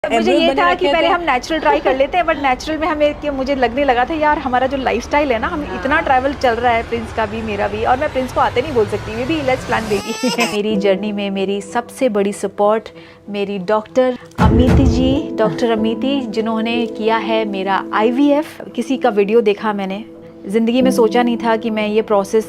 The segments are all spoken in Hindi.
मुझे ये था कि पहले हम नेचुरल ट्राई कर लेते हैं, बट नेचुरल में हमें कि मुझे लगने लगा था यार हमारा जो लाइफस्टाइल है ना, हम इतना ट्रैवल चल रहा है, प्रिंस का भी मेरा भी, और मैं प्रिंस को आते नहीं बोल सकती, ये भी लेट्स प्लान बेबी। मेरी जर्नी में मेरी सबसे बड़ी सपोर्ट मेरी डॉक्टर अमिति जी, डॉक्टर अमिति, जिन्होंने किया है मेरा IVF। किसी का वीडियो देखा मैंने, ज़िंदगी में सोचा नहीं था कि मैं ये प्रोसेस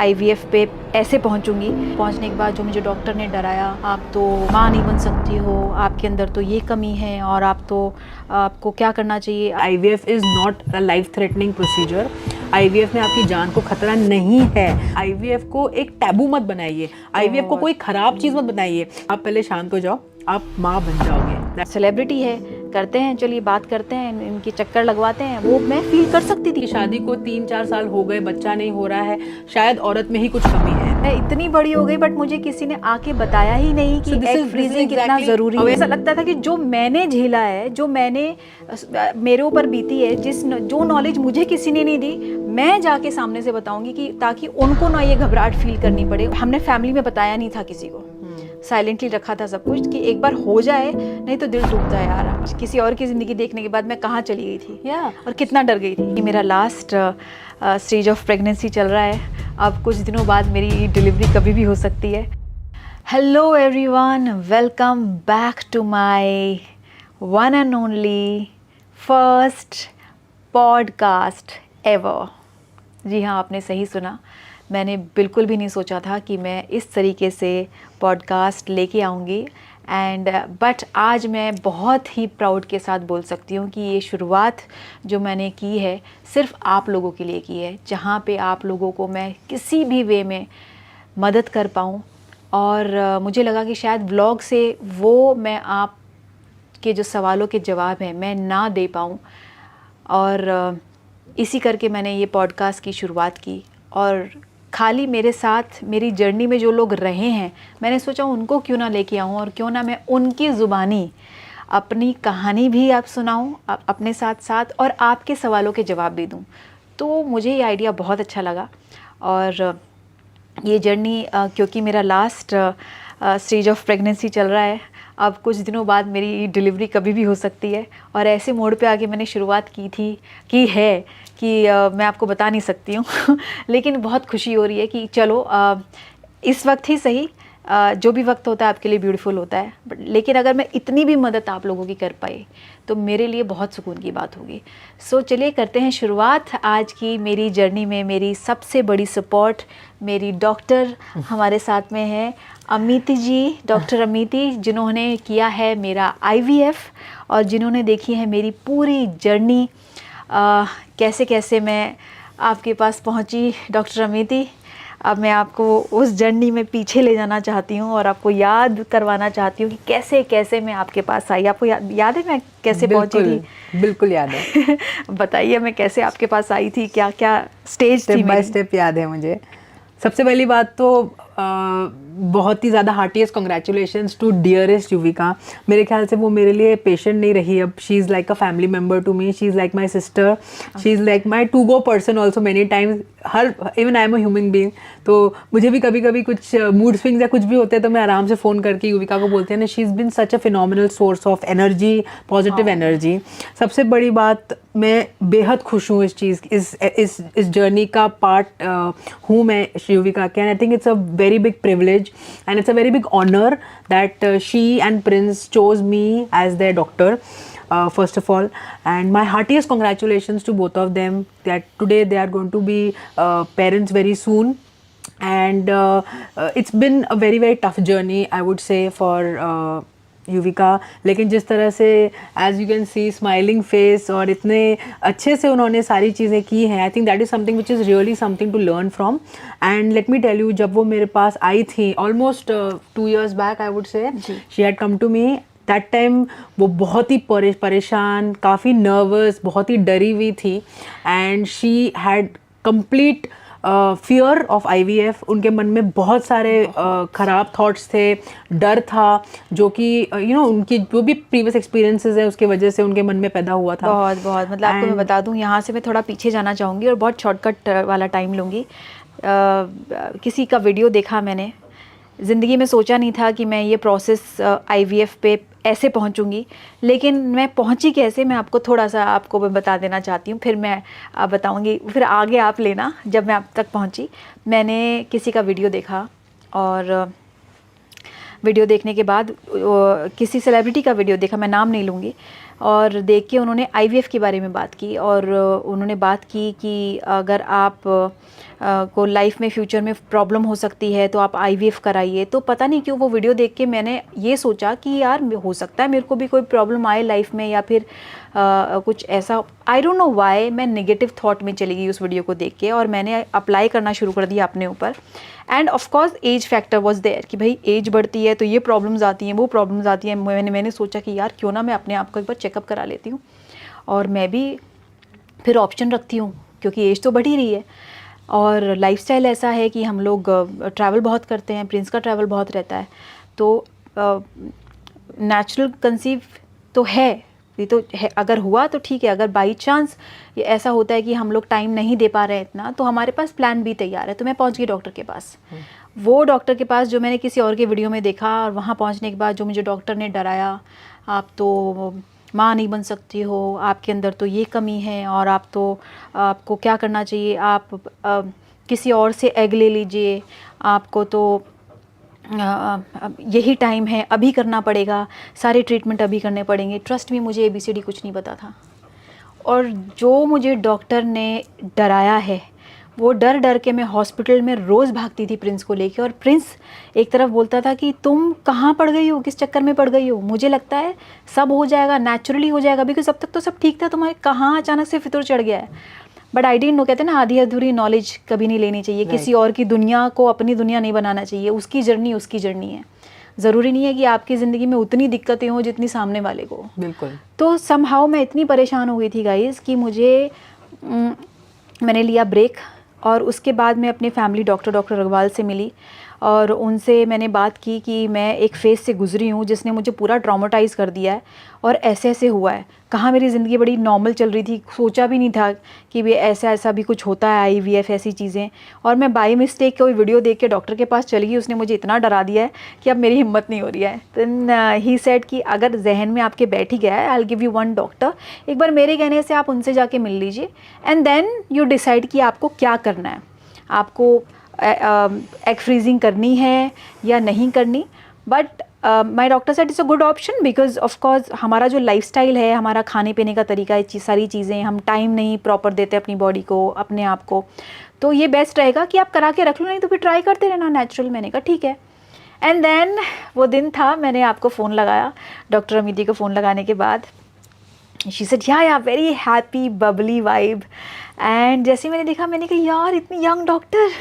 IVF पे ऐसे पहुंचूंगी। पहुंचने के बाद जो मुझे डॉक्टर ने डराया, आप तो माँ नहीं बन सकती हो, आपके अंदर तो ये कमी है और आपको क्या करना चाहिए। IVF is not a life threatening procedure. IVF में आपकी जान को खतरा नहीं है। IVF को एक टैबू मत बनाइए, IVF को कोई ख़राब चीज़ मत बनाइए। आप पहले शांत हो जाओ, आप माँ बन जाओगे। सेलिब्रिटी है, करते हैं, चलिए बात करते हैं, इनकी चक्कर लगवाते हैं। वो मैं फील कर सकती थी। शादी को 3-4 साल हो गए, बच्चा नहीं हो रहा है, शायद औरत में ही कुछ कमी है। मैं इतनी बड़ी हो गई, बट मुझे किसी ने आके बताया ही नहीं कि एग फ्रीजिंग कितना ज़रूरी है। ऐसा लगता था कि जो मैंने झेला है, जो मेरे ऊपर बीती है, जो नॉलेज मुझे किसी ने नहीं दी, मैं जाके सामने से बताऊंगी कि ताकि उनको ना ये घबराहट फील करनी पड़े। हमने फैमिली में बताया नहीं था किसी को, साइलेंटली रखा था सब कुछ कि एक बार हो जाए, नहीं तो दिल टूटता है यार। किसी और की ज़िंदगी देखने के बाद मैं कहाँ चली गई थी और कितना डर गई थी। मेरा लास्ट स्टेज ऑफ प्रेगनेंसी चल रहा है। अब कुछ दिनों बाद मेरी डिलीवरी कभी भी हो सकती है। Hello everyone, welcome back to my one and only first podcast ever. जी हाँ, आपने सही सुना। मैंने बिल्कुल भी नहीं सोचा था कि मैं इस तरीके से पॉडकास्ट लेके आऊँगी बट आज मैं बहुत ही प्राउड के साथ बोल सकती हूँ कि ये शुरुआत जो मैंने की है सिर्फ आप लोगों के लिए की है, जहाँ पे आप लोगों को मैं किसी भी वे में मदद कर पाऊँ। और मुझे लगा कि शायद व्लॉग से वो मैं आप के जो सवालों के जवाब हैं मैं ना दे पाऊँ, और इसी करके मैंने ये पॉडकास्ट की शुरुआत की। और खाली मेरे साथ मेरी जर्नी में जो लोग रहे हैं, मैंने सोचा उनको क्यों ना लेके आऊँ, और क्यों ना मैं उनकी ज़ुबानी अपनी कहानी भी आप सुनाऊँ अपने साथ साथ, और आपके सवालों के जवाब भी दूँ। तो मुझे ये आइडिया बहुत अच्छा लगा। और ये जर्नी क्योंकि मेरा लास्ट स्टेज ऑफ प्रेगनेंसी चल रहा है, अब कुछ दिनों बाद मेरी डिलीवरी कभी भी हो सकती है, और ऐसे मोड़ पे आके मैंने शुरुआत की है कि मैं आपको बता नहीं सकती हूँ। लेकिन बहुत खुशी हो रही है कि चलो इस वक्त ही सही, जो भी वक्त होता है आपके लिए ब्यूटीफुल होता है, लेकिन अगर मैं इतनी भी मदद आप लोगों की कर पाई तो मेरे लिए बहुत सुकून की बात होगी। सो चलिए करते हैं शुरुआत आज की मेरी जर्नी में। मेरी सबसे बड़ी सपोर्ट मेरी डॉक्टर हमारे साथ में है अमिति जी, डॉक्टर अमिति, जिन्होंने किया है मेरा IVF और जिन्होंने देखी है मेरी पूरी जर्नी, कैसे कैसे मैं आपके पास पहुंची। डॉक्टर अमिति, अब मैं आपको उस जर्नी में पीछे ले जाना चाहती हूँ और आपको याद करवाना चाहती हूँ कि कैसे कैसे मैं आपके पास आई। आपको याद है मैं कैसे पहुंची थी? बिल्कुल याद है। बताइए मैं कैसे आपके पास आई थी, क्या क्या स्टेज थी? स्टेप बाय स्टेप याद है मुझे। सबसे पहली बात तो बहुत ही ज़्यादा हार्टीएस्ट कॉन्ग्रेचुलेशंस टू डियरेस्ट युविका। मेरे ख्याल से वो मेरे लिए पेशेंट नहीं रही, अब she is like a family member to me, she is like my sister, she is like my to go person also many times. Even I am a human being, तो मुझे भी कभी कभी कुछ मूड स्विंग्स या कुछ भी होते हैं तो मैं आराम से फ़ोन करके युविका को बोलते हैं ना, she is been such a phenomenal source of energy, positive energy. सबसे बड़ी बात, मैं बेहद खुश हूँ इस जर्नी का पार्ट हूँ मैं युविका के। I think it's a very big privilege and it's a very big honor that she and Prince chose me as their doctor, first of all, and my heartiest congratulations to both of them that today they are going to be parents very soon. And it's been a very very tough journey, I would say, for Yuvika, लेकिन जिस तरह से as you can see smiling face और इतने अच्छे से उन्होंने सारी चीज़ें की हैं, I think that is something which is really something to learn from. And let me tell you, जब वो मेरे पास आई थी almost 2 years back, I would say, she had come to me that time. वो बहुत ही परेशान, काफ़ी नर्वस, बहुत ही डरी हुई थी, and she had complete fear of IVF। उनके मन में बहुत सारे ख़राब थॉट्स थे, डर था, जो कि उनकी जो भी प्रीवियस एक्सपीरियंसेस है उसके वजह से उनके मन में पैदा हुआ था। बहुत मतलब आपको मैं बता दूं, यहाँ से मैं थोड़ा पीछे जाना चाहूँगी और बहुत शॉर्टकट वाला टाइम लूँगी। किसी का वीडियो देखा मैंने, ज़िंदगी में सोचा नहीं था कि मैं ये प्रोसेस IVF पे ऐसे पहुंचूंगी, लेकिन मैं पहुंची कैसे मैं आपको थोड़ा सा आपको मैं बता देना चाहती हूँ, फिर मैं बताऊंगी, फिर आगे आप लेना। जब मैं आप तक पहुंची, मैंने किसी का वीडियो देखा, और वीडियो देखने के बाद किसी सेलिब्रिटी का वीडियो देखा, मैं नाम नहीं लूँगी, और देख के उन्होंने IVF के बारे में बात की, और उन्होंने बात की कि अगर आप को लाइफ में फ्यूचर में प्रॉब्लम हो सकती है तो आप IVF कराइए। तो पता नहीं क्यों वो वीडियो देख के मैंने ये सोचा कि यार हो सकता है मेरे को भी कोई प्रॉब्लम आए लाइफ में, या फिर कुछ ऐसा, आई डोंट नो व्हाई मैं नेगेटिव थॉट में चली गई उस वीडियो को देख के, और मैंने अप्लाई करना शुरू कर दिया अपने ऊपर। And of course age factor was there कि भाई एज बढ़ती है तो ये प्रॉब्लम्स आती हैं, वो प्रॉब्लम्स आती हैं। मैंने सोचा कि यार क्यों ना मैं अपने आप को एक बार चेकअप करा लेती हूँ, और मैं भी फिर ऑप्शन रखती हूँ, क्योंकि एज तो बढ़ ही रही है, और लाइफस्टाइल ऐसा है कि हम लोग ट्रैवल बहुत करते हैं, प्रिंस का ट्रैवल बहुत रहता है, तो नेचुरल कंसीव तो है, ये तो है, अगर हुआ तो ठीक है, अगर बाई चांस ये ऐसा होता है कि हम लोग टाइम नहीं दे पा रहे हैं इतना, तो हमारे पास प्लान भी तैयार है। तो मैं पहुंच गई डॉक्टर के पास, वो डॉक्टर के पास जो मैंने किसी और के वीडियो में देखा, और वहाँ पहुँचने के बाद जो मुझे डॉक्टर ने डराया, आप तो माँ नहीं बन सकती हो, आपके अंदर तो ये कमी है, और आपको क्या करना चाहिए, आप किसी और से एग ले लीजिए, आपको तो यही टाइम है, अभी करना पड़ेगा, सारे ट्रीटमेंट अभी करने पड़ेंगे। ट्रस्ट में मुझे ABCD कुछ नहीं पता था, और जो मुझे डॉक्टर ने डराया है, वो डर डर के मैं हॉस्पिटल में रोज़ भागती थी प्रिंस को लेके, और प्रिंस एक तरफ बोलता था कि तुम कहाँ पड़ गई हो, किस चक्कर में पड़ गई हो, मुझे लगता है सब हो जाएगा, नेचुरली हो जाएगा, बिकॉज अब तक तो सब ठीक था, तुम्हारे कहाँ अचानक से फितूर चढ़ गया है। बट आई डिडंट नो, कहते हैं ना आधी अधूरी नॉलेज कभी नहीं लेनी चाहिए, किसी और की दुनिया को अपनी दुनिया नहीं बनाना चाहिए, उसकी जर्नी है। ज़रूरी नहीं है कि आपकी ज़िंदगी में उतनी दिक्कतें हों जितनी सामने वाले को। बिल्कुल। तो समहाउ मैं इतनी परेशान हो गई थी गाइज़ कि मैंने लिया ब्रेक, और उसके बाद मैं अपने फैमिली डॉक्टर अग्रवाल से मिली, और उनसे मैंने बात की कि मैं एक फेज़ से गुजरी हूँ जिसने मुझे पूरा ट्रॉमेटाइज़ कर दिया है, और ऐसे हुआ है। कहाँ मेरी ज़िंदगी बड़ी नॉर्मल चल रही थी, सोचा भी नहीं था कि भी ऐसा भी कुछ होता है, IVF ऐसी चीज़ें। और मैं बाई मिस्टेक कोई वीडियो देख के डॉक्टर के पास चली गई, उसने मुझे इतना डरा दिया है कि अब मेरी हिम्मत नहीं हो रही है। देन ही सेड कि अगर जहन में आपके बैठ ही गया है, I will give you one doctor, एक बार मेरे कहने से आप उनसे जाके मिल लीजिए, एंड देन यू डिसाइड कि आपको क्या करना है, आपको एग फ्रीजिंग करनी है या नहीं करनी। But my doctor said it's a good option, because of course हमारा जो लाइफस्टाइल है, हमारा खाने पीने का तरीका है, सारी चीज़ें हम टाइम नहीं प्रॉपर देते अपनी बॉडी को, अपने आप को, तो ये बेस्ट रहेगा कि आप करा के रख लो, नहीं तो फिर ट्राई करते रहना नेचुरल। मैंने कहा ठीक है। एंड देन वो दिन था, मैंने आपको फ़ोन लगाया, डॉक्टर अमिति को फ़ोन लगाने के बाद शी सेड या very happy Babli vibe. And जैसे मैंने देखा, मैंने कहा यार इतनी यंग डॉक्टर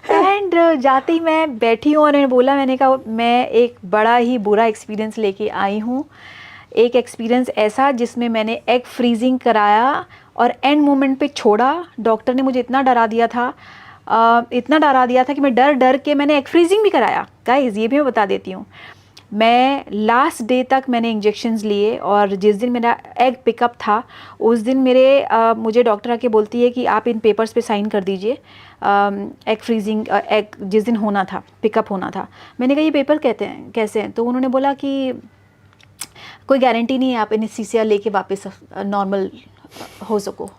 एंड जाते ही मैं बैठी हूँ, और मैंने बोला, मैंने कहा मैं एक बड़ा ही बुरा एक्सपीरियंस लेके आई हूँ, एक एक्सपीरियंस ऐसा जिसमें मैंने एग फ्रीजिंग कराया और एंड मोमेंट पे छोड़ा। डॉक्टर ने मुझे इतना डरा दिया था, कि मैं डर डर के मैंने एग फ्रीजिंग भी कराया। गाइस ये भी मैं बता देती हूँ, मैं लास्ट डे तक मैंने इंजेक्शंस लिए, और जिस दिन मेरा एग पिकअप था उस दिन मुझे डॉक्टर आके बोलती है कि आप इन पेपर्स पे साइन कर दीजिए, एग फ्रीजिंग एग जिस दिन होना था, पिकअप होना था। मैंने कहा ये पेपर कहते हैं कैसे हैं? तो उन्होंने बोला कि कोई गारंटी नहीं है आप एनेस्थीसिया लेके वापस नॉर्मल हो सको।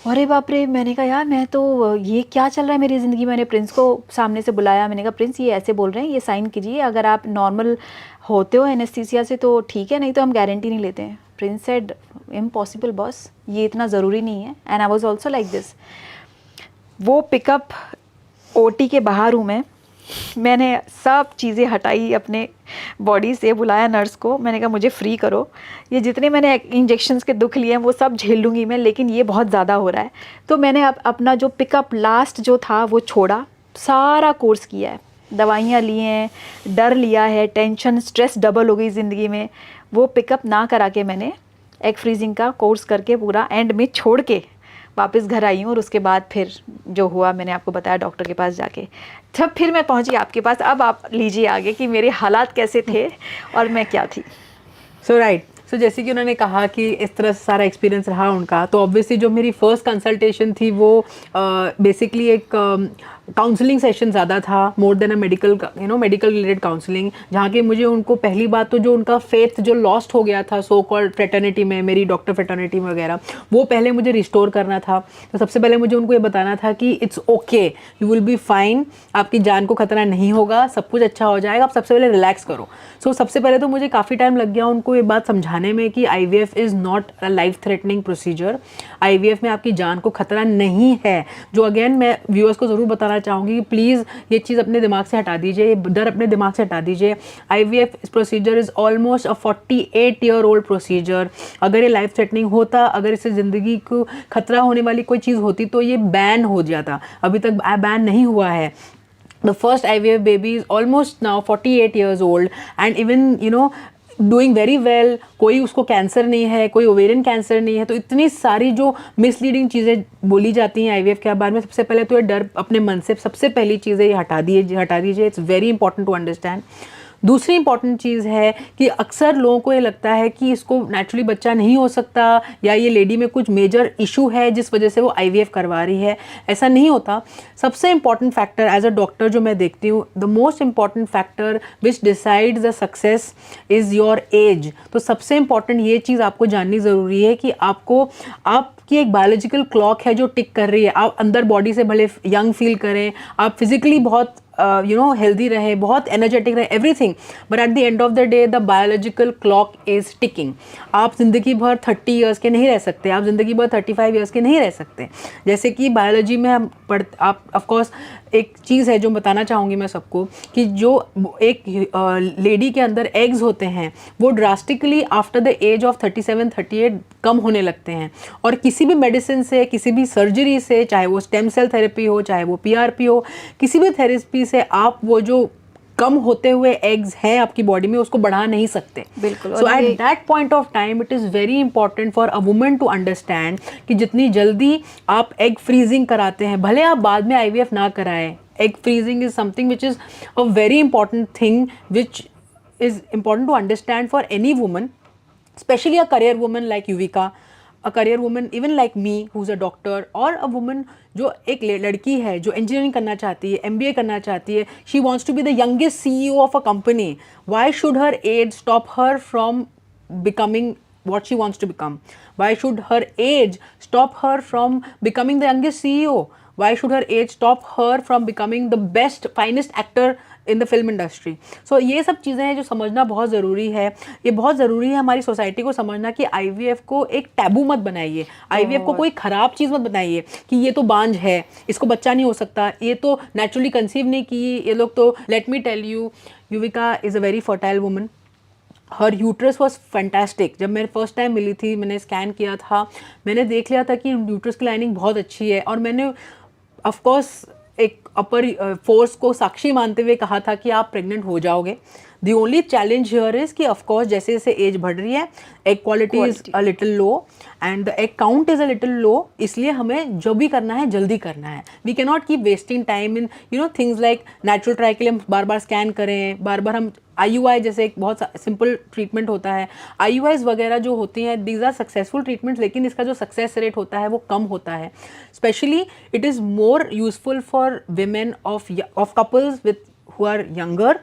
अरे बाप रे, मैंने कहा यार मैं तो ये क्या चल रहा है मेरी ज़िंदगी। मैंने प्रिंस को सामने से बुलाया, मैंने कहा प्रिंस ये ऐसे बोल रहे हैं, ये साइन कीजिए, अगर आप नॉर्मल होते हो एनेस्थीसिया से तो ठीक है, नहीं तो हम गारंटी नहीं लेते हैं। प्रिंस सेड इम्पॉसिबल बॉस, ये इतना ज़रूरी नहीं है। And I was also like this. वो पिकअप OT के बाहर हूँ मैंने सब चीज़ें हटाई अपने बॉडी से, बुलाया नर्स को, मैंने कहा मुझे फ्री करो, ये जितने मैंने इंजेक्शंस के दुख लिए हैं वो सब झेल लूँगी मैं, लेकिन ये बहुत ज़्यादा हो रहा है। तो मैंने अपना जो पिकअप लास्ट जो था वो छोड़ा, सारा कोर्स किया है, दवाइयाँ ली हैं, डर लिया है, टेंशन स्ट्रेस डबल हो गई ज़िंदगी में। वो पिकअप ना करा के मैंने एग फ्रीजिंग का कोर्स करके पूरा एंड में छोड़ के वापस घर आई हूँ। और उसके बाद फिर जो हुआ मैंने आपको बताया डॉक्टर के पास जाके, तब फिर मैं पहुँची आपके पास। अब आप लीजिए आगे कि मेरे हालात कैसे थे और मैं क्या थी। सो जैसे कि उन्होंने कहा कि इस तरह से सारा एक्सपीरियंस रहा उनका, तो ऑब्वियसली जो मेरी फर्स्ट कंसल्टेशन थी वो बेसिकली एक काउंसलिंग सेशन ज़्यादा था, more than a medical medical related counselling, जहाँ के मुझे उनको पहली बात तो जो उनका फेथ जो लॉस्ट हो गया था सो कॉल्ड फ्रेटर्निटी में, मेरी डॉक्टर फ्रेटर्निटी में वगैरह, वो पहले मुझे रिस्टोर करना था। तो सबसे पहले मुझे उनको ये बताना था कि it's okay, you will be fine, आपकी जान को खतरा नहीं होगा, सब कुछ अच्छा हो जाएगा, आप सबसे पहले रिलैक्स करो। सो सबसे पहले तो मुझे काफ़ी टाइम लग गया उनको ये बात समझाने में कि IVF is not a life threatening procedure, IVF में आपकी जान को खतरा नहीं है। जो अगेन मैं व्यूअर्स को ज़रूर बताना चाहूँगी कि प्लीज़ ये चीज़ अपने दिमाग से हटा दीजिए, ये डर अपने दिमाग से हटा दीजिए। IVF procedure is almost a 48-year-old procedure. अगर ये लाइफ थ्रेटनिंग होता, अगर इससे ज़िंदगी को खतरा होने वाली कोई चीज़ होती तो ये बैन हो जाता, अभी तक बैन नहीं हुआ है। The first IVF baby is almost now 48 years old and even doing very well, कोई उसको कैंसर नहीं है, कोई ओवेरियन कैंसर नहीं है। तो इतनी सारी जो मिसलीडिंग चीज़ें बोली जाती हैं IVF के बारे में, सबसे पहले तो ये डर अपने मन से सबसे पहली चीज़ है ये हटा दीजिए। It's very important to understand. दूसरी इंपॉर्टेंट चीज़ है कि अक्सर लोगों को ये लगता है कि इसको नेचुरली बच्चा नहीं हो सकता, या ये लेडी में कुछ मेजर इशू है जिस वजह से वो IVF करवा रही है। ऐसा नहीं होता। सबसे important factor as a doctor जो मैं देखती हूँ, the most important factor which decides the success is your age. तो सबसे इंपॉर्टेंट ये चीज़ आपको जाननी ज़रूरी है कि आपकी एक बायोलॉजिकल क्लॉक है जो टिक कर रही है। आप अंदर बॉडी से भले यंग फील करें, आप फिजिकली बहुत हेल्दी रहे, बहुत एनर्जेटिक रहे, everything, but at the end of the day the biological clock is ticking. आप ज़िंदगी भर 30 ईयर्स के नहीं रह सकते, आप ज़िंदगी भर 35 ईयर्स के नहीं रह सकते। जैसे कि बायोलॉजी में आप ऑफकोर्स एक चीज़ है जो बताना चाहूँगी मैं सबको, कि जो एक लेडी के अंदर एग्स होते हैं वो drastically after the age of 37-38 कम होने लगते हैं। और किसी भी मेडिसिन से, किसी भी सर्जरी से, चाहे वो स्टेम सेल थेरेपी हो, चाहे वो PRP हो, किसी भी थेरेपी से आप वो जो कम होते हुए एग्स हैं आपकी बॉडी में उसको बढ़ा नहीं सकते। बिल्कुल। So at that point of time it is very important for a woman to understand कि जितनी जल्दी आप एग फ्रीजिंग कराते हैं, भले आप बाद में IVF ना कराएं, egg freezing is something which is a very important thing which is important to understand for any woman, especially a career woman like Yuvika, a career woman even like me who's a doctor, or a woman जो एक लड़की है जो इंजीनियरिंग करना चाहती है, MBA करना चाहती है, she wants to be the youngest CEO of a company. Why should her age stop her from becoming what she wants to become? Why should her age stop her from becoming the youngest CEO? Why should her age stop her from becoming the best, finest actor in the film industry? So ये सब चीज़ें हैं जो समझना बहुत ज़रूरी है। ये बहुत ज़रूरी है हमारी सोसाइटी को समझना कि IVF को एक टैबू मत बनाइए, IVF को कोई ख़राब चीज़ मत बनाइए कि ये तो बांझ है, इसको बच्चा नहीं हो सकता, ये तो नेचुरली कंसीव नहीं की ये लोग। तो let me tell you, Yuvika is a very fertile woman. Her uterus was fantastic. जब मैंने फर्स्ट टाइम मिली थी, मैंने स्कैन किया था, मैंने देख लिया था कि यूट्रस की लाइनिंग बहुत अच्छी है। और मैंने ऑफकोर्स एक अपर फोर्स को साक्षी मानते हुए कहा था कि आप प्रेग्नेंट हो जाओगे। The only challenge here is कि ऑफकोर्स जैसे जैसे एज बढ़ रही है, egg quality is a little low and the egg count is a little low, इसलिए हमें जो भी करना है जल्दी करना है। We can not keep wasting time in things like natural try के लिए हम बार बार स्कैन करें, बार बार हम IUI जैसे एक बहुत सिंपल ट्रीटमेंट होता है, IUIs वगैरह जो होती हैं, दीज आर सक्सेसफुल ट्रीटमेंट्स, लेकिन इसका जो सक्सेस रेट होता है वो कम होता है। Specially it is more useful for women of couples with who are younger,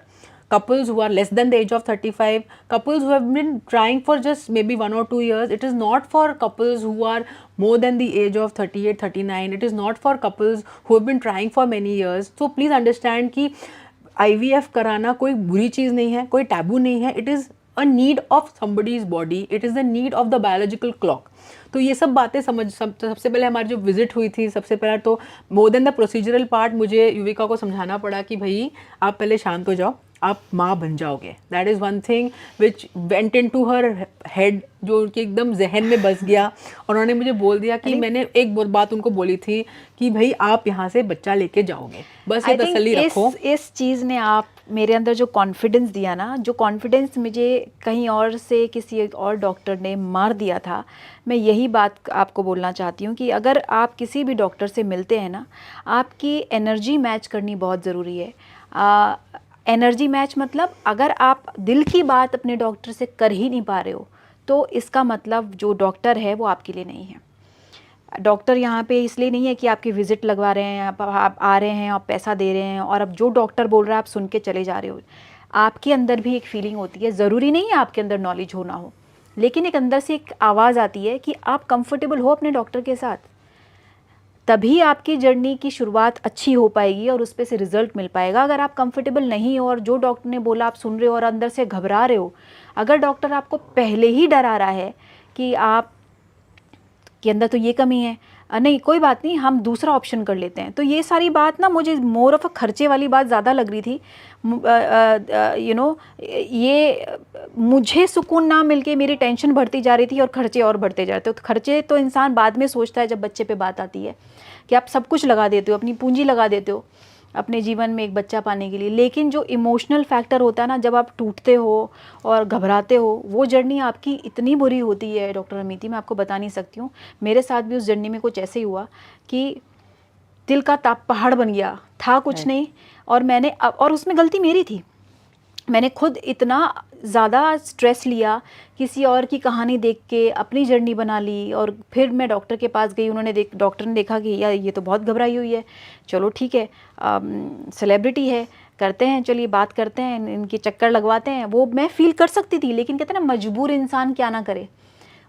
couples who are less than the age of 35, couples who have been trying for just maybe 1 or 2 years. It is not for couples who are more than the age of 38, 39. It is not for couples who have been trying for many years. So please understand कि IVF कराना कोई बुरी चीज़ नहीं है, कोई टैबू नहीं है। It is a need of somebody's body, it is the need of the biological clock. तो ये सब बातें सबसे पहले हमारी जो विजिट हुई थी, सबसे पहले तो more than the procedural part मुझे युविका को समझाना पड़ा कि भाई आप पहले शांत हो जाओ, आप माँ बन जाओगे। That is one thing which went into her head, जो उनके एकदम जहन में बस गया। और उन्होंने मुझे बोल दिया कि मैंने एक बात उनको बोली थी कि भाई आप यहाँ से बच्चा लेके जाओगे, बस ये तसल्ली रखो। इस चीज़ ने आप मेरे अंदर जो कॉन्फिडेंस दिया ना, जो कॉन्फिडेंस मुझे कहीं और से किसी और डॉक्टर ने मार दिया था, मैं यही बात आपको बोलना चाहती हूँ कि अगर आप किसी भी डॉक्टर से मिलते हैं ना, आपकी एनर्जी मैच करनी बहुत ज़रूरी है। एनर्जी मैच मतलब अगर आप दिल की बात अपने डॉक्टर से कर ही नहीं पा रहे हो तो इसका मतलब जो डॉक्टर है वो आपके लिए नहीं है। डॉक्टर यहाँ पे इसलिए नहीं है कि आपकी विजिट लगवा रहे हैं, आप आ रहे हैं, आप पैसा दे रहे हैं और अब जो डॉक्टर बोल रहा है आप सुन के चले जा रहे हो। आपके अंदर भी एक फीलिंग होती है, ज़रूरी नहीं है आपके अंदर नॉलेज होना हो, लेकिन एक अंदर से एक आवाज़ आती है कि आप कंफर्टेबल हो अपने डॉक्टर के साथ, तभी आपकी जर्नी की शुरुआत अच्छी हो पाएगी और उस पे से रिजल्ट मिल पाएगा। अगर आप कंफर्टेबल नहीं हो और जो डॉक्टर ने बोला आप सुन रहे हो और अंदर से घबरा रहे हो, अगर डॉक्टर आपको पहले ही डरा रहा है कि आप के अंदर तो ये कमी है, नहीं कोई बात नहीं हम दूसरा ऑप्शन कर लेते हैं, तो ये सारी बात ना मुझे मोर ऑफ अ खर्चे वाली बात ज़्यादा लग रही थी। ये मुझे सुकून ना मिलके मेरी टेंशन बढ़ती जा रही थी और खर्चे और बढ़ते जा रहे थे। तो खर्चे तो इंसान बाद में सोचता है जब बच्चे पे बात आती है कि आप सब कुछ लगा देते हो, अपनी पूंजी लगा देते हो अपने जीवन में एक बच्चा पाने के लिए, लेकिन जो इमोशनल फैक्टर होता है ना, जब आप टूटते हो और घबराते हो, वो जर्नी आपकी इतनी बुरी होती है डॉक्टर अमिति, मैं आपको बता नहीं सकती हूँ। मेरे साथ भी उस जर्नी में कुछ ऐसे ही हुआ कि दिल का ताप पहाड़ बन गया था, कुछ नहीं, और मैंने और उसमें गलती मेरी थी, मैंने खुद इतना ज़्यादा स्ट्रेस लिया, किसी और की कहानी देख के अपनी जर्नी बना ली, और फिर मैं डॉक्टर के पास गई, डॉक्टर ने देखा कि यार ये तो बहुत घबराई हुई है, चलो ठीक है, सेलिब्रिटी है, करते हैं, चलिए बात करते हैं, इनके चक्कर लगवाते हैं। वो मैं फील कर सकती थी, लेकिन कहते हैं ना मजबूर इंसान क्या ना करे।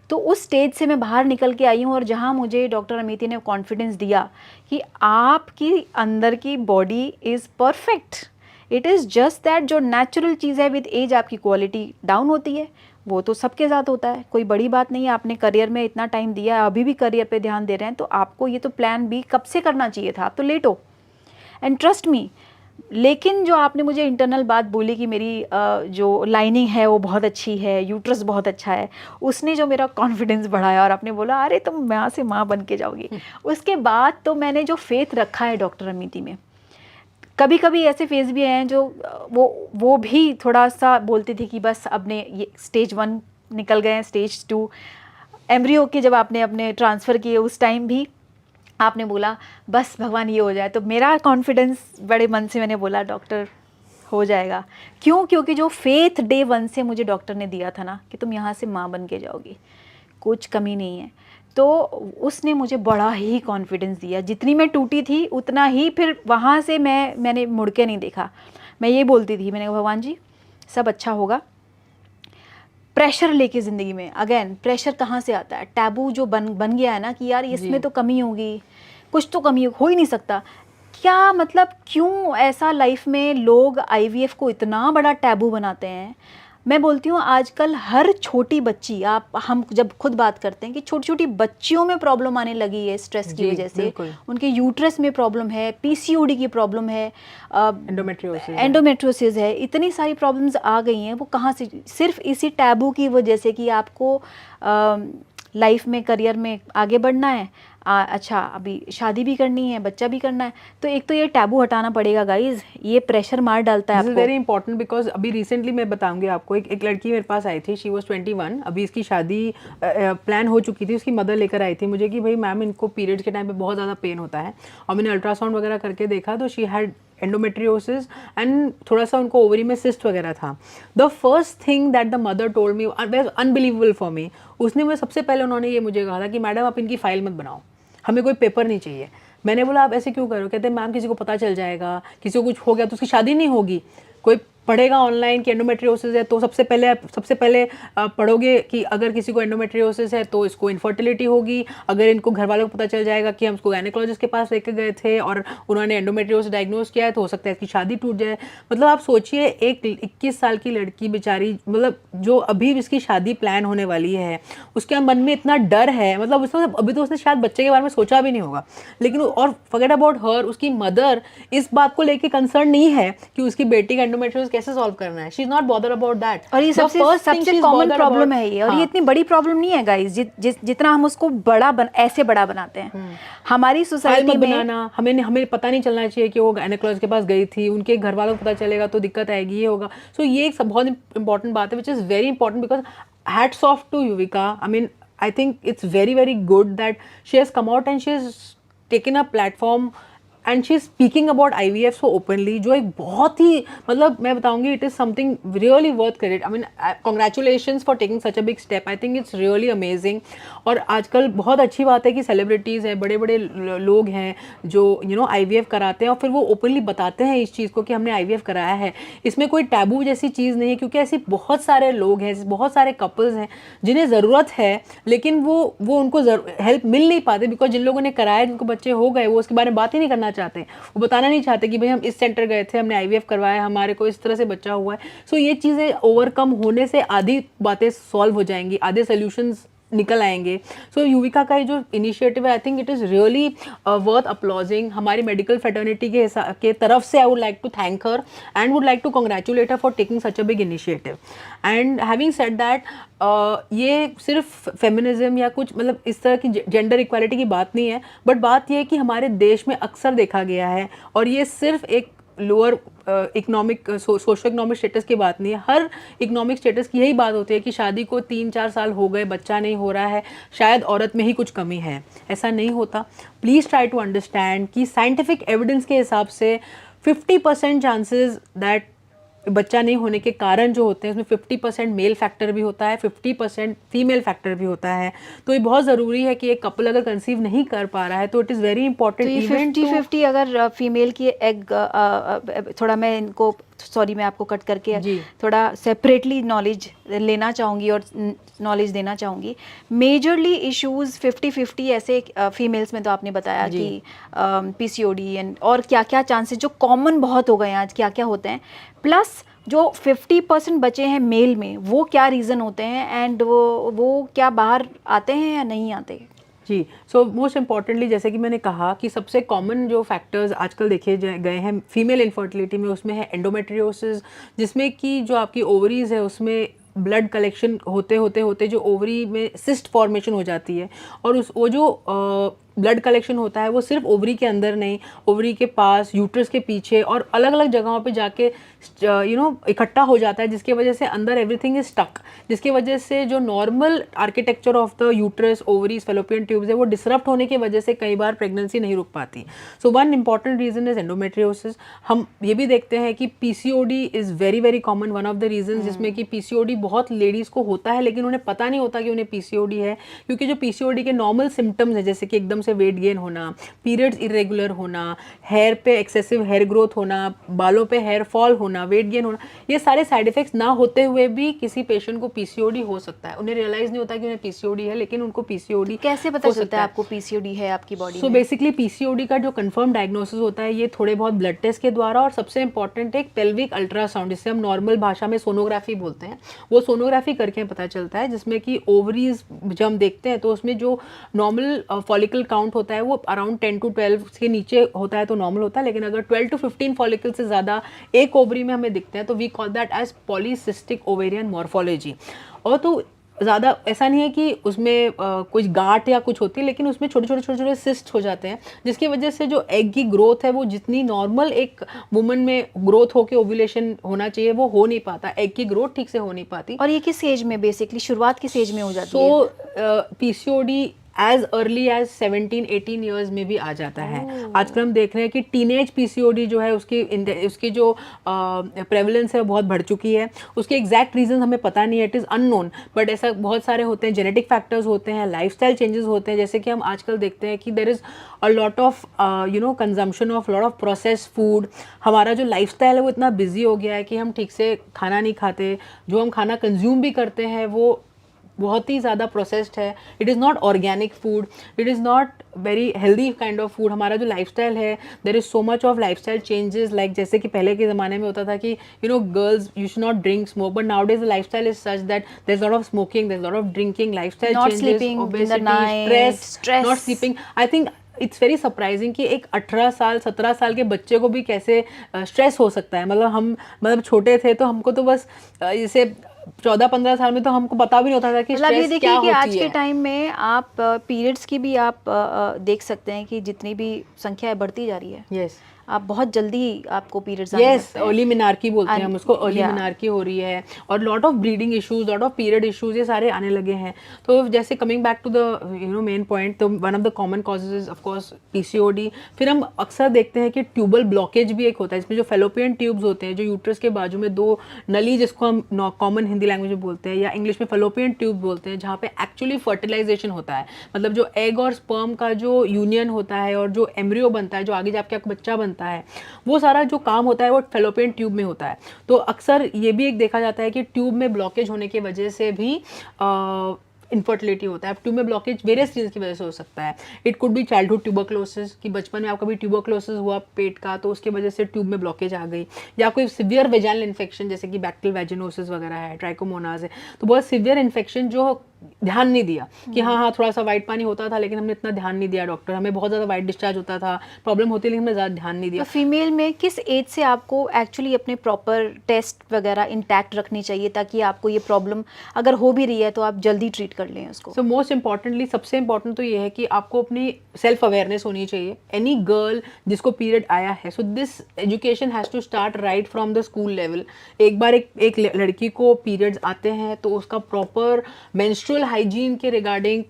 तो उस स्टेज से मैं बाहर निकल के आई हूँ, और जहाँ मुझे डॉक्टर अमिति ने कॉन्फिडेंस दिया कि आपकी अंदर की body is perfect, it is just that जो नेचुरल चीज़ है विद एज आपकी क्वालिटी डाउन होती है, वो तो सबके साथ होता है, कोई बड़ी बात नहीं है। आपने करियर में इतना टाइम दिया है, अभी भी करियर पे ध्यान दे रहे हैं, तो आपको ये तो प्लान बी कब से करना चाहिए था, आप तो लेट हो, एंड ट्रस्ट मी। लेकिन जो आपने मुझे इंटरनल बात बोली कि मेरी जो लाइनिंग है वो बहुत अच्छी है, यूट्रस बहुत अच्छा है, उसने जो मेरा कॉन्फिडेंस बढ़ाया, और आपने बोला अरे तुम यहाँ से माँ बन के जाओगी, उसके बाद तो मैंने जो फेथ रखा है डॉक्टर अमिति में। कभी कभी ऐसे फेज भी हैं जो वो भी थोड़ा सा बोलती थी कि बस अब ने ये स्टेज 1 निकल गए हैं, स्टेज 2 एम्ब्रियो के जब आपने अपने ट्रांसफ़र किए उस टाइम भी आपने बोला बस भगवान ये हो जाए, तो मेरा कॉन्फिडेंस बड़े मन से मैंने बोला डॉक्टर हो जाएगा। क्यों? क्योंकि जो फेथ डे 1 से मुझे डॉक्टर ने दिया था ना कि तुम यहाँ से माँ बन के जाओगी, कुछ कमी नहीं है, तो उसने मुझे बड़ा ही कॉन्फिडेंस दिया। जितनी मैं टूटी थी उतना ही फिर वहाँ से मैंने मुड़ के नहीं देखा। मैं ये बोलती थी, मैंने कहा भगवान जी सब अच्छा होगा। प्रेशर लेके ज़िंदगी में, अगेन प्रेशर कहाँ से आता है? टैबू जो बन गया है ना कि यार इसमें तो कमी होगी, कुछ तो कमी हो ही नहीं सकता। क्या मतलब क्यों ऐसा लाइफ में लोग IVF को इतना बड़ा टैबू बनाते हैं? मैं बोलती हूँ आजकल हर छोटी बच्ची, हम जब खुद बात करते हैं कि छोटी छोटी बच्चियों में प्रॉब्लम आने लगी है स्ट्रेस की वजह से, उनके यूट्रस में प्रॉब्लम है, PCOD की प्रॉब्लम है, एंडोमेट्रियोसिस है, इतनी सारी प्रॉब्लम्स आ गई हैं। वो कहाँ से? सिर्फ इसी टैबू की वजह से कि आपको लाइफ में करियर में आगे बढ़ना है, अच्छा अभी शादी भी करनी है, बच्चा भी करना है, तो एक तो ये टैबू हटाना पड़ेगा गाइज, ये प्रेशर मार डालता है आपको। वेरी इंपॉर्टेंट बिकॉज अभी रिसेंटली मैं बताऊंगी आपको, एक लड़की मेरे पास आई थी, शी वाज 21, अभी इसकी शादी प्लान हो चुकी थी, उसकी मदर लेकर आई थी मुझे कि भाई मैम इनको पीरियड्स के टाइम पे बहुत ज़्यादा पेन होता है, और मैंने अल्ट्रासाउंड वगैरह करके देखा तो शी हैड एंडोमेट्रियोसिस एंड थोड़ा सा उनको ओवरी में सिस्ट वगैरह था। The first thing that the mother told me, unbelievable for me, उसने मुझे सबसे पहले उन्होंने ये मुझे कहा था कि मैडम आप इनकी फाइल मत बनाओ, हमें कोई पेपर नहीं चाहिए। मैंने बोला आप ऐसे क्यों करो? कहते मैम किसी को पता चल जाएगा, किसी को कुछ हो गया तो उसकी शादी नहीं होगी। कोई पढ़ेगा ऑनलाइन कि एंडोमेट्रियोसिस है तो सबसे पहले पढ़ोगे कि अगर किसी को एंडोमेट्रियोसिस है तो इसको इनफर्टिलिटी होगी। अगर इनको घर वालों को पता चल जाएगा कि हम उसको गायनेकोलॉजिस्ट के पास लेकर गए थे और उन्होंने एंडोमेट्रियोसिस डायग्नोज किया है तो हो सकता है इसकी शादी टूट जाए। मतलब आप सोचिए एक 21 साल की लड़की बेचारी, मतलब जो अभी इसकी शादी प्लान होने वाली है, उसके मन में इतना डर है, मतलब उसने अभी तो उसने शायद बच्चे के बारे में सोचा भी नहीं होगा, लेकिन और फॉरगेट अबाउट हर, उसकी मदर इस बात को लेकर कंसर्न नहीं है कि उसकी बेटी का एंडोमेट्रियोसिस कैसे सॉल्व करना है। She is not bother about that. और ये सबसे कॉमन प्रॉब्लम है ये, और ये इतनी बड़ी प्रॉब्लम नहीं है गाइस, जितना हम उसको ऐसे बड़ा बनाते हैं। हमारी सोसाइटी में हमें पता नहीं चलना चाहिए कि वो गायनेकोलॉजिस्ट के पास गई थी, उनके घर वालों को पता चलेगा तो दिक्कत आएगी, ये होगा। सो ये एक बहुत इंपॉर्टेंट बात है which is very important because hats off to Yuvika. I mean I think it's very very good that she has come out and she has taken a platform and she is speaking about IVF so openly, जो एक बहुत ही मतलब मैं बताऊंगी it is something really worth credit. I mean congratulations for taking such a big step. I think it's really amazing. और आजकल बहुत अच्छी बात है कि सेलिब्रिटीज़ हैं, बड़े बड़े लोग हैं जो IVF कराते हैं और फिर वो ओपनली बताते हैं इस चीज़ को कि हमने IVF कराया है. इसमें कोई टैबू जैसी चीज़ नहीं है, क्योंकि ऐसे बहुत सारे लोग हैं, बहुत सारे कपल्स हैं जिन्हें ज़रूरत है लेकिन वो उनको हेल्प मिल नहीं पाते, बिकॉज जिन लोगों ने कराया, जिनको बच्चे हो गए, वो उसके बारे में बात ही नहीं करना चाहते. वो बताना नहीं चाहते कि भाई हम इस सेंटर गए थे, हमने IVF करवाया, हमारे को इस तरह से बच्चा हुआ है. सो ये चीज़ें ओवरकम होने से आधी बातें सॉल्व हो जाएंगी, आधे सोल्यूशंस निकल आएंगे. सो युविका का ये जो इनिशिएटिव है, I think it is really worth applauding. हमारी मेडिकल फ्रेटर्निटी के तरफ से I would like to thank her and would like to congratulate her for taking such a big initiative. And having said that, ये सिर्फ फेमिनिज्म या कुछ मतलब इस तरह की जेंडर इक्वालिटी की बात नहीं है, बट बात ये है कि हमारे देश में अक्सर देखा गया है, और ये सिर्फ एक lower economic socio economic status की बात नहीं है. हर इकोनॉमिक स्टेटस की यही बात होती है कि शादी को 3-4 साल हो गए, बच्चा नहीं हो रहा है, शायद औरत में ही कुछ कमी है. ऐसा नहीं होता. प्लीज़ ट्राई टू अंडरस्टैंड कि साइंटिफिक एविडेंस के हिसाब से 50% चांसेस दैट बच्चा नहीं होने के कारण जो होते हैं उसमें 50% मेल फैक्टर भी होता है, 50% फीमेल फैक्टर भी होता है. तो ये बहुत ज़रूरी है कि एक कपल अगर कंसीव नहीं कर पा रहा है तो इट इज़ वेरी इंपॉर्टेंट. 50-50 अगर फीमेल की एग, थोड़ा मैं इनको, सॉरी मैं आपको कट करके थोड़ा सेपरेटली नॉलेज लेना चाहूँगी और नॉलेज देना चाहूँगी. मेजरली इश्यूज 50-50 ऐसे फीमेल्स में तो आपने बताया कि PCOD एंड और क्या क्या चांसेस जो कॉमन बहुत हो गए हैं आज, क्या क्या होते हैं, प्लस जो 50% बचे हैं मेल में, वो क्या रीज़न होते हैं एंड वो क्या बाहर आते हैं या नहीं आते. जी. सो मोस्ट इम्पॉर्टेंटली, जैसे कि मैंने कहा कि सबसे कॉमन जो फैक्टर्स आजकल देखे गए हैं फीमेल इनफर्टिलिटी में, उसमें है एंडोमेट्रियोसिस, जिसमें कि जो आपकी ओवरीज है उसमें ब्लड कलेक्शन होते होते जो ओवरी में सिस्ट फॉर्मेशन हो जाती है, और वो जो ब्लड कलेक्शन होता है वो सिर्फ ओवरी के अंदर नहीं, ओवरी के पास, यूट्रस के पीछे और अलग अलग जगहों पे जाके इकट्ठा हो जाता है, जिसकी वजह से अंदर एवरीथिंग इज स्टक, जिसकी वजह से जो normal architecture of the uterus, ovaries, fallopian tubes है वो डिसरप्ट होने की वजह से कई बार प्रेगनेंसी नहीं रुक पाती. So one important reason is endometriosis. हम ये भी देखते हैं कि PCOD is very very common, one of the reason, जिसमें कि PCOD बहुत लेडीज़ को होता है लेकिन उन्हें पता नहीं होता कि उन्हें PCOD है, क्योंकि जो PCOD के नॉर्मल सिम्टम्स हैं, जैसे कि एकदम से वेट गेन होना, पीरियड्स इरेगुलर होना, हेयर पे एक्सेसिव हेयर ग्रोथ होना, बालों पे हेयर फॉल होना, वेट गेन होना, ये सारे साइड इफेक्ट्स ना होते हुए भी किसी पेशेंट को PCOD हो सकता है. उन्हें रियलाइज नहीं होता कि उन्हें PCOD है, लेकिन उनको PCOD कैसे पता चलता है आपको PCOD है आपकी बॉडी में? बेसिकली PCOD का जो कंफर्म डायग्नोसिस होता है ये थोड़े बहुत ब्लड टेस्ट के द्वारा, और सबसे इंपॉर्टेंट एक पेल्विक अल्ट्रासाउंड, जिससे हम नॉर्मल भाषा में सोनोग्राफी बोलते हैं, वो सोनोग्राफी करके पता चलता है, जिसमें कि ओवरीज जब हम देखते हैं तो उसमें जो नॉर्मल फॉलिकल काउंट होता है वो अराउंड 10 to 12 के नीचे होता है तो नॉर्मल होता है, लेकिन अगर 12 to 15 फॉलिकल से ज़्यादा एक ओवरी में हमें दिखते हैं तो we call that as polycystic ovarian morphology. और तो ज़्यादा ऐसा नहीं है कि उसमें कुछ गांठ या कुछ होती है, लेकिन उसमें छोटे छोटे सिस्ट हो जाते हैं, जिसकी वजह से जो एग की ग्रोथ है वो जितनी नॉर्मल एक वुमन में ग्रोथ होके ओव्यूलेशन होना चाहिए वो हो नहीं पाता, एग की ग्रोथ ठीक से हो नहीं पाती. और ये किस एज में, बेसिकली शुरुआत किस एज में हो जाती है? So PCOD as early age 17-18 years में भी आ जाता है. आजकल हम देख रहे हैं कि टीनेज PCOD जो है उसकी जो प्रेवलेंस है वो बहुत बढ़ चुकी है. उसके एग्जैक्ट रीजन हमें पता नहीं है, इट इज़ अननोन, बट ऐसा बहुत सारे होते हैं, जेनेटिक फैक्टर्स होते हैं, लाइफस्टाइल चेंजेस होते हैं, जैसे कि हम आजकल देखते हैं कि there is a lot of consumption of lot of processed food. हमारा जो लाइफस्टाइल है वो इतना बिजी हो गया है कि हम ठीक से खाना नहीं खाते, जो हम खाना कंज्यूम भी करते हैं वो बहुत ही ज़्यादा प्रोसेस्ड है. It is not organic food, it is not very healthy kind of food. हमारा जो लाइफस्टाइल है, there is so much of lifestyle changes, like जैसे कि पहले के ज़माने में होता था कि girls you should not drink smoke, but now days the lifestyle is such that there is lot of smoking, there is lot of drinking, lifestyle changes, obesity, stress, not sleeping. I think it's very surprising कि एक 18-17 साल के बच्चे को भी कैसे स्ट्रेस हो सकता है. मतलब छोटे थे तो हमको तो बस जैसे 14-15 साल में तो हमको पता भी नहीं होता था कि स्ट्रेस क्या होती है. आज के टाइम में आप पीरियड्स की भी आप देख सकते हैं कि जितनी भी संख्या है बढ़ती जा रही है. यस. आप बहुत जल्दी आपको पीरियड्स यस, अर्ली मिनार्की बोलते हैं हम उसको, अर्ली yeah. मिनार्की हो रही है, और lot of bleeding issues, lot of period issues, ये सारे आने लगे हैं। तो जैसे coming back to the main point, तो one of the common causes is of course PCOD. फिर हम अक्सर देखते हैं कि ट्यूबल ब्लॉकेज भी एक होता है, इसमें जो फेलोपियन ट्यूब्स होते हैं, जो यूट्रस के बाजू में 2 नली, जिसको हम कॉमन हिंदी लैंग्वेज में बोलते हैं या इंग्लिश में फेलोपियन ट्यूब बोलते हैं, जहाँ पे एक्चुअली फर्टिलाइजेशन होता है, मतलब जो एग और स्पर्म का जो यूनियन होता है और जो एम्ब्रियो बनता है, जो आगे जाके आपका बच्चा बनता है, वो सारा जो काम होता है वो फेलोपियन ट्यूब में होता है। तो अक्सर ये भी एक देखा जाता है कि ट्यूब में ब्लॉकेज होने की वजह से भी इनफर्टिलिटी होता है। ट्यूब में ब्लॉकेज वेरियस चीज़ की वजह से हो सकता है। It could be childhood tuberculosis, कि बचपन में आपका भी ट्यूबरक्लोसिस हुआ पेट का, तो उसकी वजह से ट्यूब में ब्लॉकेज आ गई, या कोई सिवियर वेजाइनल इन्फेक्शन जैसे कि बैक्टीरियल वेजिनोसिस वगैरह है, ट्राइकोमोनाज है, तो बहुत सिवियर इन्फेक्शन जो ध्यान नहीं दिया कि हाँ थोड़ा सा वाइट पानी होता था लेकिन हमने इतना ध्यान नहीं दिया, डॉक्टर हमें बहुत ज़्यादा वाइट डिस्चार्ज होता था, प्रॉब्लम होती लेकिन हमने ज़्यादा ध्यान नहीं दिया। तो फीमेल में किस एज से आपको एक्चुअली अपने प्रॉपर टेस्ट वगैरह इंटैक्ट रखनी चाहिए ताकि आपको ये प्रॉब्लम अगर हो भी रही है तो आप जल्दी ट्रीट कर लें उसको? सो मोस्ट इंपॉर्टेंटली, सबसे इंपॉर्टेंट तो ये है कि आपको अपनी सेल्फ अवेयरनेस होनी चाहिए। एनी गर्ल जिसको पीरियड आया है, so this education has to start right from the school level. एक बार एक लड़की को पीरियड्स आते हैं तो उसका प्रॉपर मेंस्ट्रुअल हाइजीन के रिगार्डिंग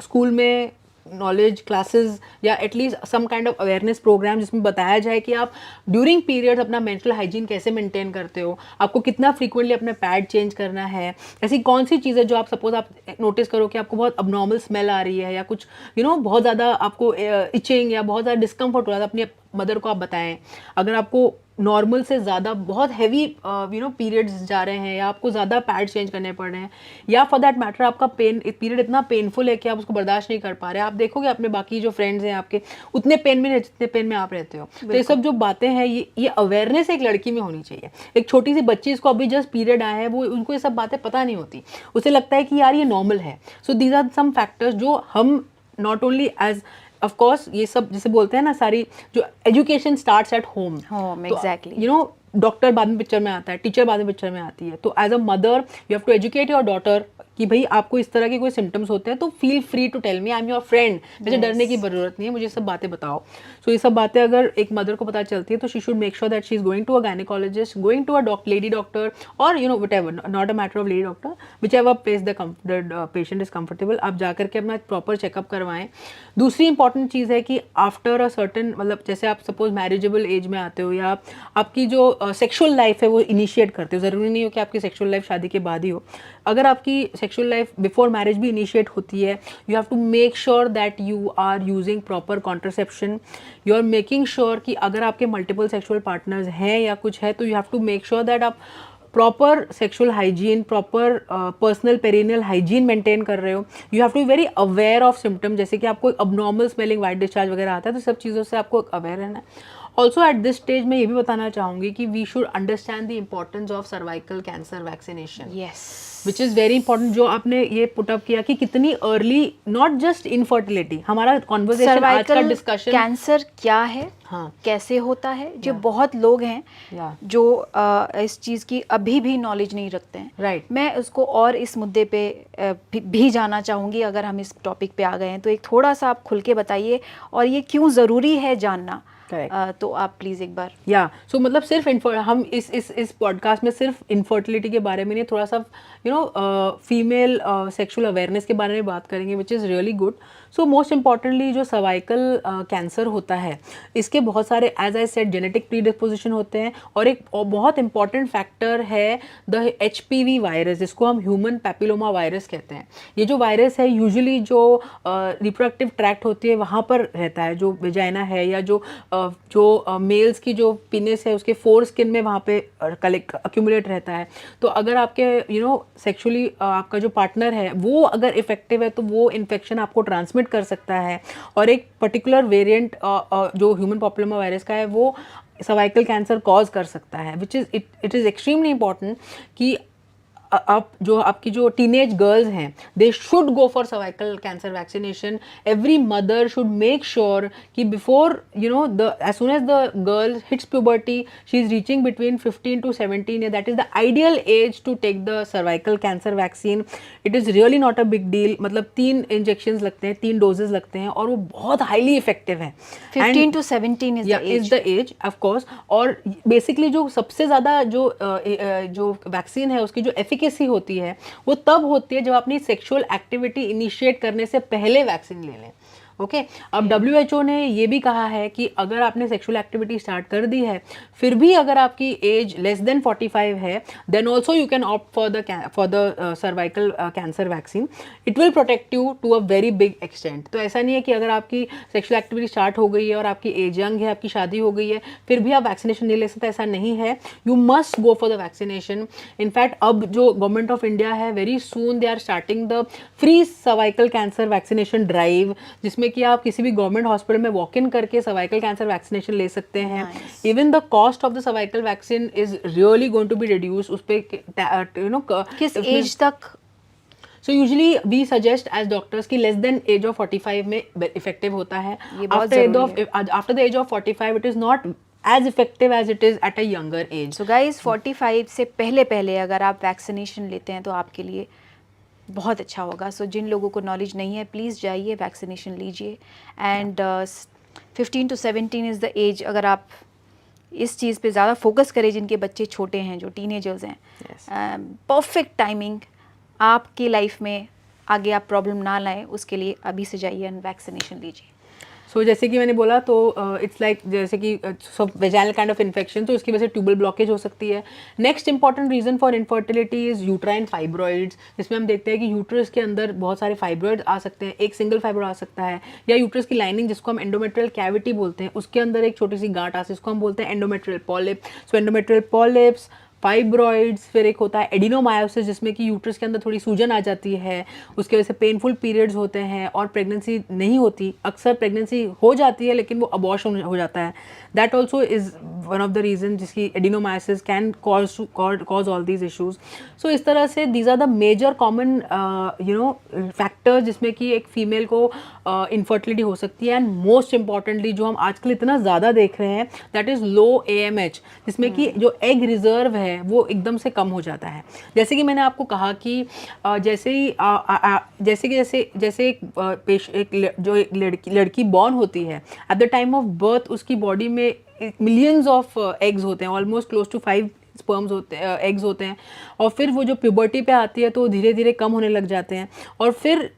स्कूल में नॉलेज क्लासेस या at least some kind of awareness program जिसमें बताया जाए कि आप ड्यूरिंग पीरियड अपना मेंस्ट्रुअल हाइजीन कैसे मेंटेन करते हो, आपको कितना फ्रीक्वेंटली अपना पैड चेंज करना है, ऐसी कौन सी चीज़ें जो आप सपोज आप नोटिस करो कि आपको बहुत अबनॉर्मल स्मेल आ रही है या कुछ बहुत ज़्यादा आपको इचिंग या बहुत ज़्यादा डिस्कम्फर्ट हो रहा है, अपनी मदर को आप बताएं। अगर आपको नॉर्मल से ज़्यादा बहुत हैवी पीरियड्स जा रहे हैं या आपको ज़्यादा पैड चेंज करने पड़ रहे हैं, या फॉर दैट मैटर आपका पीरियड इतना पेनफुल है कि आप उसको बर्दाश्त नहीं कर पा रहे, आप देखोगे अपने बाकी जो फ्रेंड्स हैं आपके उतने पेन में नहीं जितने पेन में आप रहते हो। तो ये सब जो बातें हैं, ये अवेयरनेस एक लड़की में होनी चाहिए। एक छोटी सी बच्ची, इसको अभी जस्ट पीरियड आया है, वो उनको ये सब बातें पता नहीं होती, उसे लगता है कि यार ये नॉर्मल है। So these are some factors जो हम not only age of course, ये सब जैसे बोलते हैं ना, सारी जो education starts at home, exactly, doctor बाद में पिक्चर में आता है, टीचर बाद में पिक्चर में आती है। तो as a mother you have to educate your daughter कि भाई आपको इस तरह के कोई सिम्टम्स होते हैं तो feel free to tell me, I am your friend, मुझे डरने की जरूरत नहीं है, मुझे सब बातें बताओ। सो ये सब बातें अगर एक मदर को पता चलती है तो she should make sure that she is going to a gynaecologist, going to a lady doctor, और whatever, not a matter of lady doctor, whichever place the patient is comfortable, आप जाकर के अपना प्रॉपर चेकअप करवाएं। दूसरी इंपॉर्टेंट चीज़ है कि आफ्टर अ सर्टन, मतलब जैसे आप सपोज मैरिजेबल एज में आते हो या आपकी जो सेक्शुअल लाइफ है वो इनिशिएट करते हो, ज़रूरी नहीं हो कि आपकी सेक्शुअल लाइफ शादी के बाद ही हो, अगर आपकी सेक्शुअल लाइफ बिफोर मैरिज भी इनिशिएट होती है, you have to make sure that you are using proper contraception, you are making sure कि अगर आपके मल्टीपल सेक्शुअल पार्टनर्स हैं या कुछ है तो you have to make sure that आप proper sexual hygiene, proper personal perineal hygiene maintain कर रहे हो। You have to be very aware of symptom, जैसे कि आपको अबनॉर्मल स्मेलिंग वाइट डिस्चार्ज वगैरह आता है, तो सब चीज़ों से आपको अवेयर रहना है। ऑल्सो एट दिस स्टेज मैं ये भी बताना चाहूँगी कि we should understand the importance of cervical cancer vaccination, which is very important. जो आपने ये पुटअप किया कि कितनी अर्ली, नॉट जस्ट इनफर्टिलिटी, हमारा कॉन्वर्सेशन आज का डिस्कशन, कैंसर क्या है, हाँ, कैसे होता है, जो बहुत लोग हैं जो इस चीज़ की अभी भी नॉलेज नहीं रखते हैं। राइट, मैं उसको और इस मुद्दे पे भी जाना चाहूँगी, अगर हम इस टॉपिक पे आ गए हैं तो एक थोड़ा सा आप खुल के बताइए और ये क्यों ज़रूरी है जानना। तो आप प्लीज़ एक बार सो मतलब सिर्फ हम इस पॉडकास्ट में सिर्फ इनफर्टिलिटी के बारे में नहीं, थोड़ा सा फीमेल सेक्सुअल अवेयरनेस के बारे में बात करेंगे, which is really good. So most importantly जो सर्वाइकल कैंसर होता है, इसके बहुत सारे as I said genetic predisposition होते हैं, और एक बहुत इंपॉर्टेंट फैक्टर है द HPV वायरस, जिसको हम ह्यूमन पैपिलोमा वायरस कहते हैं। ये जो वायरस है यूजुअली जो रिप्रोडक्टिव ट्रैक्ट होती है वहाँ पर रहता है, जो वेजाइना है या जो मेल्स की जो पेनिस है उसके फोर स्किन में वहाँ पे कलेक्ट अक्यूमुलेट रहता है। तो अगर आपके सेक्सुअली आपका जो पार्टनर है वो अगर इफेक्टिव है तो वो इन्फेक्शन आपको ट्रांसमिट कर सकता है, और एक पर्टिकुलर वेरिएंट जो ह्यूमन पैपिलोमा वायरस का है वो सर्वाइकल कैंसर कॉज कर सकता है, which is it is extremely important कि आप जो आपकी जो टीनेज गर्ल्स हैं, they should go for cervical cancer vaccination. Every mother should make sure कि before as soon as the girl hits puberty, she is reaching between 15 to 17 years. That is the ideal age to take the cervical cancer vaccine. It is really not a big deal. मतलब 3 इंजेक्शंस लगते हैं, 3 डोजेस लगते हैं और वो बहुत हाईली इफेक्टिव है. 15 to 17 is the age. Is the age of course. और बेसिकली जो सबसे ज़्यादा जो वैक्सीन है उसकी जो एफिकेसी होती है वो तब होती है जब अपनी सेक्सुअल एक्टिविटी इनिशिएट करने से पहले वैक्सीन ले लें. ओके अब WHO ने ये भी कहा है कि अगर आपने सेक्सुअल एक्टिविटी स्टार्ट कर दी है फिर भी अगर आपकी एज लेस देन 45 है then also you can opt for the cervical cancer vaccine. It will protect you to a very big extent. तो ऐसा नहीं है कि अगर आपकी सेक्सुअल एक्टिविटी स्टार्ट हो गई है और आपकी एज यंग है, आपकी शादी हो गई है, फिर भी आप वैक्सीनेशन नहीं ले सकते, ऐसा नहीं है. You must go for the vaccination. In fact अब जो गवर्नमेंट ऑफ इंडिया है very soon they are starting the free cervical cancer vaccination drive, जिसमें कि आप किसी भी गवर्नमेंट हॉस्पिटल में वॉक इन करके सर्वाइकल कैंसर वैक्सीनेशन ले सकते हैं. Even the cost of the cervical vaccine is really going to be reduce. उस पे किस एज तक? So usually we suggest as doctors कि लेस देन एज ऑफ 45 में इफेक्टिव होता है. After the age of 45 it is not as effective as it is at a younger age. So guys 45 से पहले अगर आप वैक्सीनेशन लेते हैं तो आपके लिए बहुत अच्छा होगा. सो जिन लोगों को नॉलेज नहीं है प्लीज़ जाइए वैक्सीनेशन लीजिए. And 15 to 17 is the age. अगर आप इस चीज़ पे ज़्यादा फोकस करें जिनके बच्चे छोटे हैं, जो टीनेजर्स हैं, परफेक्ट टाइमिंग. आपकी लाइफ में आगे आप प्रॉब्लम ना लाएं उसके लिए अभी से जाइए एंड वैक्सीनेशन लीजिए. सो जैसे कि मैंने बोला तो इट्स लाइक जैसे कि सब वेजाइनल काइंड ऑफ इन्फेक्शन, तो इसकी वजह से ट्यूबल ब्लॉकेज हो सकती है. Next important reason for infertility is uterine fibroids, जिसमें हम देखते हैं कि यूट्रस के अंदर बहुत सारे फाइब्रॉइड्स आ सकते हैं. एक सिंगल फाइब्रॉइड आ सकता है, या यूट्रस की लाइनिंग जिसको हम एंडोमेट्रियल कैविटी बोलते हैं उसके अंदर एक छोटी सी गांठ आ सकती है, जिसको हम बोलते हैं एंडोमेट्रियल पॉलिप. सो एंडोमेट्रियल पॉलिप्स, फाइब्रॉइड्स, फिर एक होता है एडिनोमायोसिस जिसमें कि यूट्रस के अंदर थोड़ी सूजन आ जाती है, उसके वजह से पेनफुल पीरियड्स होते हैं और प्रेगनेंसी नहीं होती. अक्सर प्रेगनेंसी हो जाती है लेकिन वो अबॉर्शन हो जाता है. That also is one of the reason जिसकी adenomyosis can cause all these issues. So इस तरह से these are the major common factors जिसमें कि एक फीमेल को इनफर्टिलिटी हो सकती है. एंड मोस्ट इंपॉर्टेंटली जो हम आजकल इतना ज़्यादा देख रहे हैं दैट इज़ लो AMH, जिसमें कि जो एग रिजर्व है वो एकदम से कम हो जाता है. जैसे कि मैंने आपको कहा कि जैसे एक लड़की बॉर्न होती है at the time of birth उसकी बॉडी में मिलियंस ऑफ एग्स होते हैं, ऑलमोस्ट क्लोज टू 5 स्पर्म्स होते हैं, एग्स होते हैं. और फिर वो जो प्यूबर्टी पे आती है तो धीरे धीरे कम होने लग जाते हैं. और फिर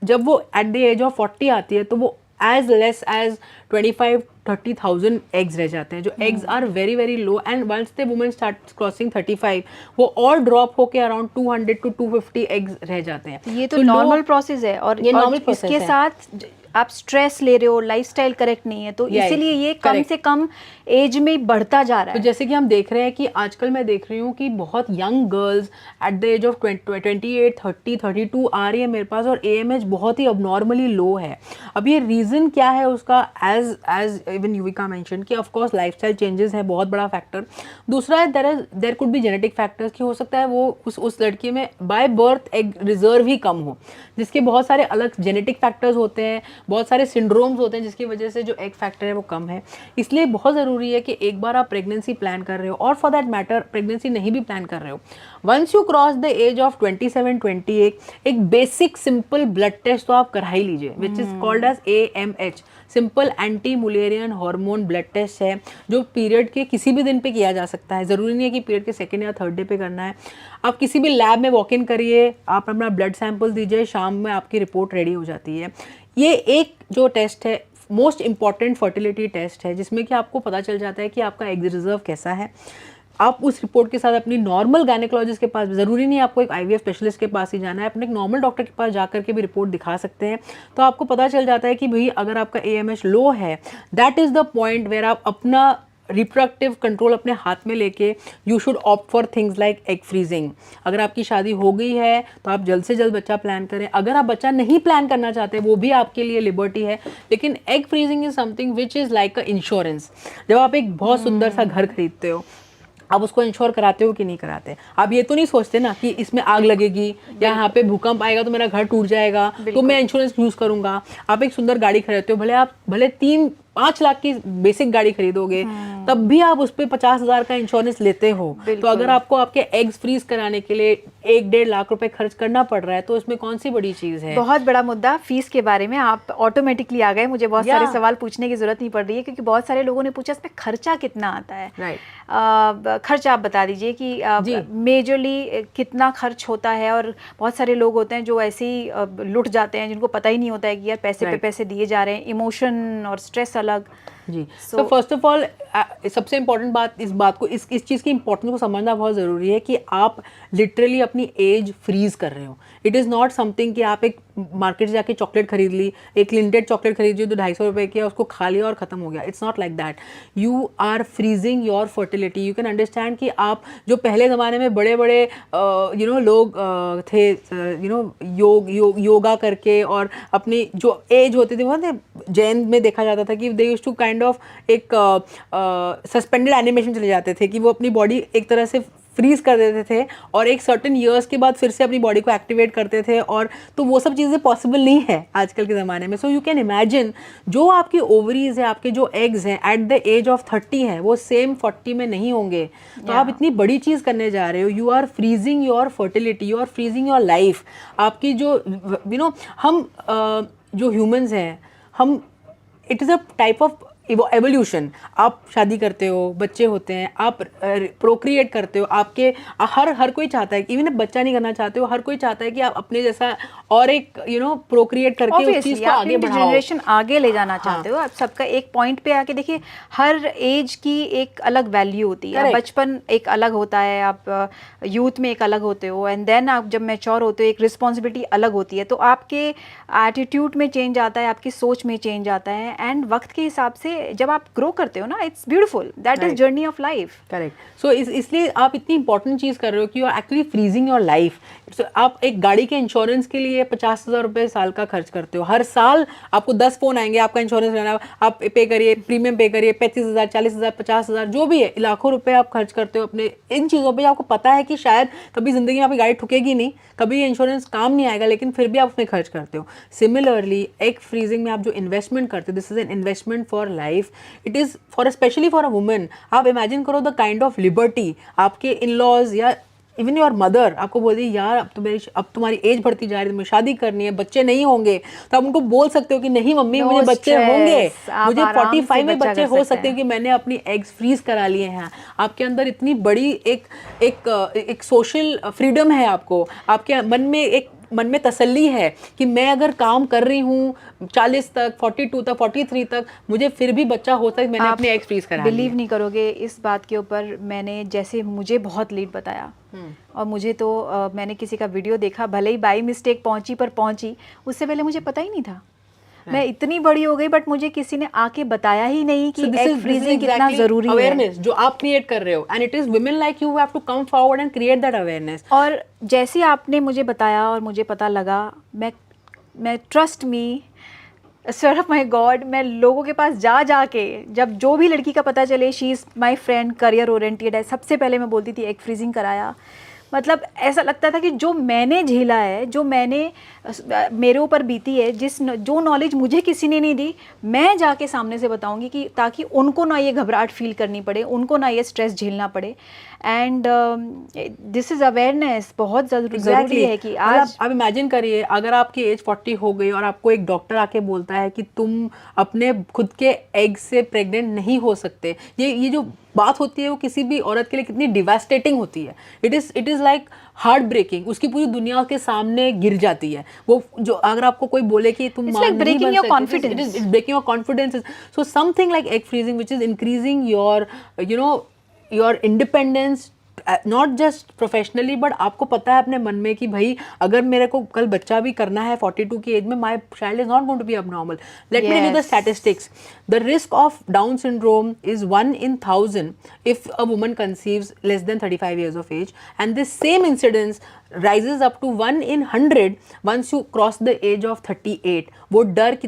जब वो एट द एज ऑफ 40 आती है तो वो एज लेस एज 25-30,000 एग्स रह जाते हैं, जो eggs are very very low. And once the women start crossing 35 वो और ड्रॉप होके अराउंड 200 to 250 एग्स रह जाते हैं. ये तो नॉर्मल प्रोसेस है. और ये नॉर्मल प्रोसेस इसके साथ आप स्ट्रेस ले रहे हो, लाइफस्टाइल करेक्ट नहीं है, तो इसीलिए ये कम से कम एज में बढ़ता जा रहा है. तो जैसे कि हम देख रहे हैं कि आजकल मैं देख रही हूँ कि बहुत young girls at the age of 28, 30, 32 आ रही है मेरे पास और AMH बहुत ही अबनॉर्मली लो है. अब ये रीज़न क्या है उसका, एज इवन युविका मेंशन कि ऑफ कोर्स लाइफस्टाइल चेंजेस है बहुत बड़ा फैक्टर. दूसरा है there could be genetic factors कि हो सकता है वो उस लड़की में बाय बर्थ एग रिजर्व ही कम हो, जिसके बहुत सारे अलग जेनेटिक फैक्टर्स होते हैं, बहुत सारे सिंड्रोम्स होते हैं जिसकी वजह से जो एग फैक्टर है वो कम है. इसलिए बहुत ज़रूरी है कि एक बार आप प्रेगनेंसी प्लान कर रहे हो और फॉर दैट मैटर प्रेगनेंसी नहीं भी प्लान कर रहे हो, once you cross the age of 27-28 एक बेसिक सिंपल ब्लड टेस्ट तो आप करा ही लीजिए, which is called as AMH, simple anti mullerian hormone blood test है जो पीरियड के किसी भी दिन पे किया जा सकता है. ज़रूरी नहीं है कि पीरियड के सेकंड या थर्ड डे पे करना है. आप किसी भी लैब में वॉक इन करिए, आप अपना ब्लड सैंपल दीजिए, शाम में आपकी रिपोर्ट रेडी हो जाती है. ये एक जो टेस्ट है मोस्ट इंपॉर्टेंट फर्टिलिटी टेस्ट है जिसमें कि आपको पता चल जाता है कि आपका एग रिजर्व कैसा है. आप उस रिपोर्ट के साथ अपनी नॉर्मल गायनेकोलॉजिस्ट के पास, ज़रूरी नहीं आपको एक IVF स्पेशलिस्ट के पास ही जाना है, अपने एक नॉर्मल डॉक्टर के पास जाकर के भी रिपोर्ट दिखा सकते हैं. तो आपको पता चल जाता है कि भाई अगर आपका AMH लो है, that is the point where आप अपना रिप्रोडक्टिव कंट्रोल अपने हाथ में लेके you should opt for things like egg freezing. अगर आपकी शादी हो गई है तो आप जल्द से जल्द बच्चा प्लान करें. अगर आप बच्चा नहीं प्लान करना चाहते वो भी आपके लिए लिबर्टी है, लेकिन egg freezing is something which is like a insurance. जब आप एक बहुत सुंदर सा घर खरीदते हो आप उसको इंश्योर कराते हो कि नहीं कराते? आप ये तो नहीं सोचते ना कि इसमें आग लगेगी या यहाँ पे भूकंप आएगा तो मेरा घर टूट जाएगा तो मैं इंश्योरेंस यूज करूंगा। आप एक सुंदर गाड़ी खरीदते हो, भले 3-5 लाख की बेसिक गाड़ी खरीदोगे, तब भी आप उस पर 50,000 का इंश्योरेंस लेते हो। तो अगर आपको आपके एग्स फ्रीज कराने के लिए 1-1.5 लाख रुपए खर्च करना पड़ रहा है तो इसमें कौन सी बड़ी चीज है? बहुत बड़ा मुद्दा फीस के बारे में आप ऑटोमेटिकली आ गए, मुझे बहुत सारे सवाल पूछने की जरूरत नहीं पड़ रही है क्योंकि बहुत सारे लोगों ने पूछा इसमें खर्चा कितना आता है। राइट। खर्चा आप बता दीजिए कि मेजरली कितना खर्च होता है। और बहुत सारे लोग होते हैं जो ऐसे ही लुट जाते हैं, जिनको पता ही नहीं होता है कि यार पैसे पे पैसे दिए जा रहे हैं, इमोशन और स्ट्रेस अलग। जी, तो फर्स्ट ऑफ ऑल सबसे इम्पोर्टेंट बात इस बात को इस चीज़ की इंपॉर्टेंस को समझना बहुत ज़रूरी है कि आप लिटरली अपनी एज फ्रीज कर रहे हो। इट इज़ नॉट समथिंग कि आप एक मार्केट से जाके चॉकलेट खरीद ली, एक लिमिटेड चॉकलेट खरीद ली जो 250 रुपए की है, उसको खा लिया और ख़त्म हो गया। It's not like that. You are freezing your fertility. You can understand कि आप जो पहले ज़माने में बड़े बड़े लोग थे योगा करके और अपनी जो एज होती थी, वो जैन में देखा जाता था कि they used to kind of एक सस्पेंडेड एनिमेशन चले जाते थे कि वो अपनी बॉडी एक तरह से फ्रीज कर देते थे और एक सर्टेन ईयर्स के बाद फिर से अपनी बॉडी को एक्टिवेट करते थे। और तो वो सब चीज़ें पॉसिबल नहीं है आजकल के ज़माने में। सो यू कैन इमेजिन जो आपकी ओवरीज है, आपके जो एग्स हैं एट द एज ऑफ 30 हैं, वो सेम 40 में नहीं होंगे। तो आप इतनी बड़ी चीज़ करने जा रहे हो। You are freezing your fertility, you are freezing your life. आपकी जो हम जो ह्यूमंस हैं, हम it is a type of evolution. आप शादी करते हो, बच्चे होते हैं, आप प्रोक्रिएट करते हो, आपके हर कोई चाहता है, इवन बच्चा नहीं करना चाहते हो, हर कोई चाहता है कि आप अपने जैसा और एक प्रोक्रिएट करके उस चीज को आगे बढ़ाओ, जनरेशन आगे ले जाना चाहते हो। आप सबका एक पॉइंट पे आके देखिए, हर एज की एक अलग वैल्यू होती है। बचपन एक अलग होता है, आप यूथ में एक अलग होते हो, एंड देन आप जब मैच्योर होते हो एक रिस्पॉन्सिबिलिटी अलग होती है। तो आपके एटीट्यूड में चेंज आता है, आपकी सोच में चेंज आता है, एंड वक्त के हिसाब से जब आप ग्रो करते हो ना, it's beautiful. That is journey of life. Correct. So इसलिए आप इतनी इंपॉर्टेंट चीज़ कर रहे हो कि you are actually freezing your life. आप एक गाड़ी के इंश्योरेंस के लिए 50,000 रुपये साल का खर्च करते हो। हर साल आपको 10 फ़ोन आएंगे, आपका इंश्योरेंस लेना, आप पे करिए, प्रीमियम पे करिए, 35,000, 40,000, 50,000 जो भी है, लाखों रुपए आप खर्च करते हो अपने इन चीज़ों पे। आपको पता है कि शायद कभी ज़िंदगी में आपकी गाड़ी ठुकेगी नहीं, कभी इंश्योरेंस काम नहीं आएगा, लेकिन फिर भी आप उसमें खर्च करते हो। सिमिलरली एग फ्रीजिंग में आप जो इन्वेस्टमेंट करते हो, this is an investment for life. It is for specially for a woman. आप इमेजिन करो द काइंड ऑफ लिबर्टी आपके इन लॉज या इवन योर मदर आपको बोल दी, यार अब तुम्हारी एज बढ़ती जा रही है, तुम्हें शादी करनी है, बच्चे नहीं होंगे, तो आप उनको बोल सकते हो कि नहीं मम्मी, मुझे बच्चे होंगे, मुझे 45 में बच्चे हो सकते हैं कि मैंने अपनी एग्स फ्रीज करा लिए हैं। आपके अंदर इतनी बड़ी एक सोशल फ्रीडम है, आपके मन में तसल्ली है कि मैं अगर काम कर रही हूँ 40 तक, 42 तक, 43 तक, मुझे फिर भी बच्चा होता है, मैंने अपने एग्स फ्रीज करा लिए। बिलीव नहीं करोगे इस बात के ऊपर, मैंने जैसे मुझे बहुत लेट बताया और मुझे तो मैंने किसी का वीडियो देखा, भले ही बाई मिस्टेक पहुंची, उससे पहले मुझे पता ही नहीं था। मैं इतनी बड़ी हो गई, बट मुझे किसी ने आके बताया ही नहीं कि एग फ्रीजिंग कितना जरूरी है। अवेयरनेस जो आप क्रिएट कर रहे हो, and it is women like you have to come forward and create that awareness. और जैसे आपने मुझे बताया और मुझे पता लगा, मैं trust me sir of my God, मैं लोगों के पास जा के, जब जो भी लड़की का पता चले she is my friend, career oriented है, सबसे पहले मैं बोलती थी एग फ्रीजिंग कराया। मतलब ऐसा लगता था कि जो मैंने झेला है, जो मेरे ऊपर बीती है, जो नॉलेज मुझे किसी ने नहीं दी, मैं जाके सामने से बताऊंगी कि ताकि उनको ना ये घबराहट फील करनी पड़े, उनको ना ये स्ट्रेस झेलना पड़े। एंड दिस इज़ अवेयरनेस बहुत ज़रूरी है कि आज आप इमेजिन करिए, अगर आपकी एज 40 हो गई और आपको एक डॉक्टर आके बोलता है कि तुम अपने खुद के एग से प्रेग्नेंट नहीं हो सकते, ये जो बात होती है वो किसी भी औरत के लिए कितनी डिवास्टेटिंग होती है। It is like heart breaking, उसकी पूरी दुनिया के सामने गिर जाती है। वो जो अगर आपको कोई बोले कि तुम मां नहीं बन सकते, breaking your confidence. So something like egg freezing which is increasing your independence, not just professionally, but आपको पता है अपने मन में कि भाई अगर मेरे को कल बच्चा भी करना है 42 की एज में, my child is not going to be abnormal. Let me tell you the statistics. The risk of Down syndrome is 1 in 1,000 if a woman conceives less than 35 years of age, and this same incidence rises up to 1 in 100 once you cross the age of 38. वो डर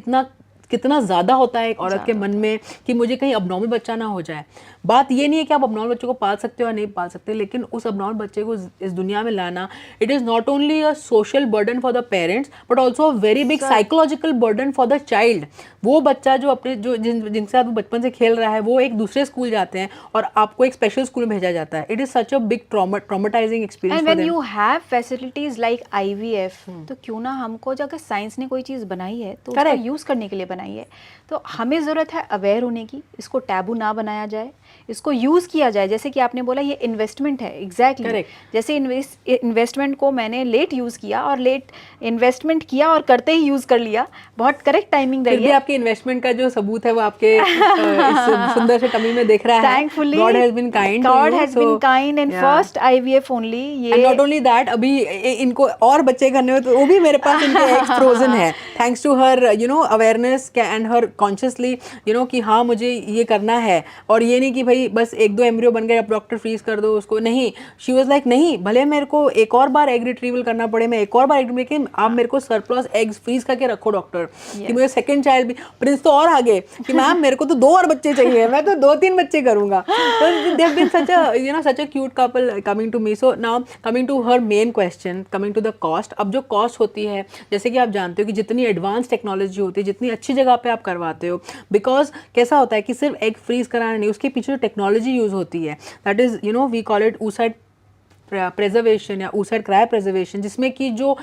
कितना ज़्यादा होता है एक औरत के मन में कि मुझे कहीं अबनॉर्मल बच्चा ना हो जाए। बात ये नहीं है कि आप abnormal बच्चों को पाल सकते हो या नहीं पाल सकते, लेकिन उस abnormal बच्चे को इस दुनिया में लाना, it is not only a social burden for the parents but also a very big psychological burden for the child. वो बच्चा जो अपने जो जिनके साथ वो बचपन से खेल रहा है, वो एक दूसरे स्कूल जाते हैं और आपको एक स्पेशल स्कूल में भेजा जाता है। It is such a big traumatising experience and for when them. You have facilities like IVF, तो क्यों ना हमको, अगर साइंस ने कोई चीज़ बनाई है तो उसको Correct. यूज़ करने के लिए बनाई है, तो हमें ज़रूरत है अवेयर होने की, इसको टैबू ना बनाया जाए, इसको यूज़ किया जाए। जैसे कि आपने बोला ये इन्वेस्टमेंट है, एग्जैक्टली Correct. जैसे इन्वेस्टमेंट को मैंने लेट यूज़ किया और लेट इन्वेस्टमेंट किया और करते ही यूज़ कर लिया, बहुत करेक्ट टाइमिंग फिर रही भी है। आपके इन्वेस्टमेंट का जो सबूत है वो आपके इस सुंदर से टमी में दिख रहा है। Thankfully, God has been kind to God you, has so, been kind and yeah. first IVF only। ये एंड नॉट ओनली दैट, अभी इनको और बच्चे करने में, तो वो भी मेरे पास इनके एग्स फ्रोजन है, thanks to her you know awareness and her consciously you know कि हाँ मुझे ये करना है। और ये नहीं कि भाई बस एक दो एम्ब्रियो बन गए अब डॉक्टर फ्रीज कर दो उसको, नहीं, शी वाज लाइक नहीं, भले मेरे को एक और बार एग रिट्रीवल करना पड़े, मैं एक और बार एग, लेकिन आप मेरे को सरप्लस एग्स फ्रीज करके रखो डॉक्टर, कि मुझे सेकंड चाइल्ड भी। प्रिंस तो और आगे कि मैम मेरे को तो 2 और बच्चे चाहिए, मैं तो 2-3 बच्चे करूंगा। तो they have been such a you know such a cute couple coming to me. So now coming to her main question, coming to the cost. अब जो कॉस्ट होती है, जैसे कि आप जानते हो कि जितनी एडवांस टेक्नोलॉजी होती है, जितनी अच्छी जगह पे आप करवाते हो, बिकॉज कैसा होता है कि सिर्फ एग फ्रीज कराना नहीं, उसके पीछे जो टेक्नोलॉजी यूज होती है, that is you know we call it oocyte preservation या oocyte क्रायो प्रेजर्वेशन, जिसमें कि जो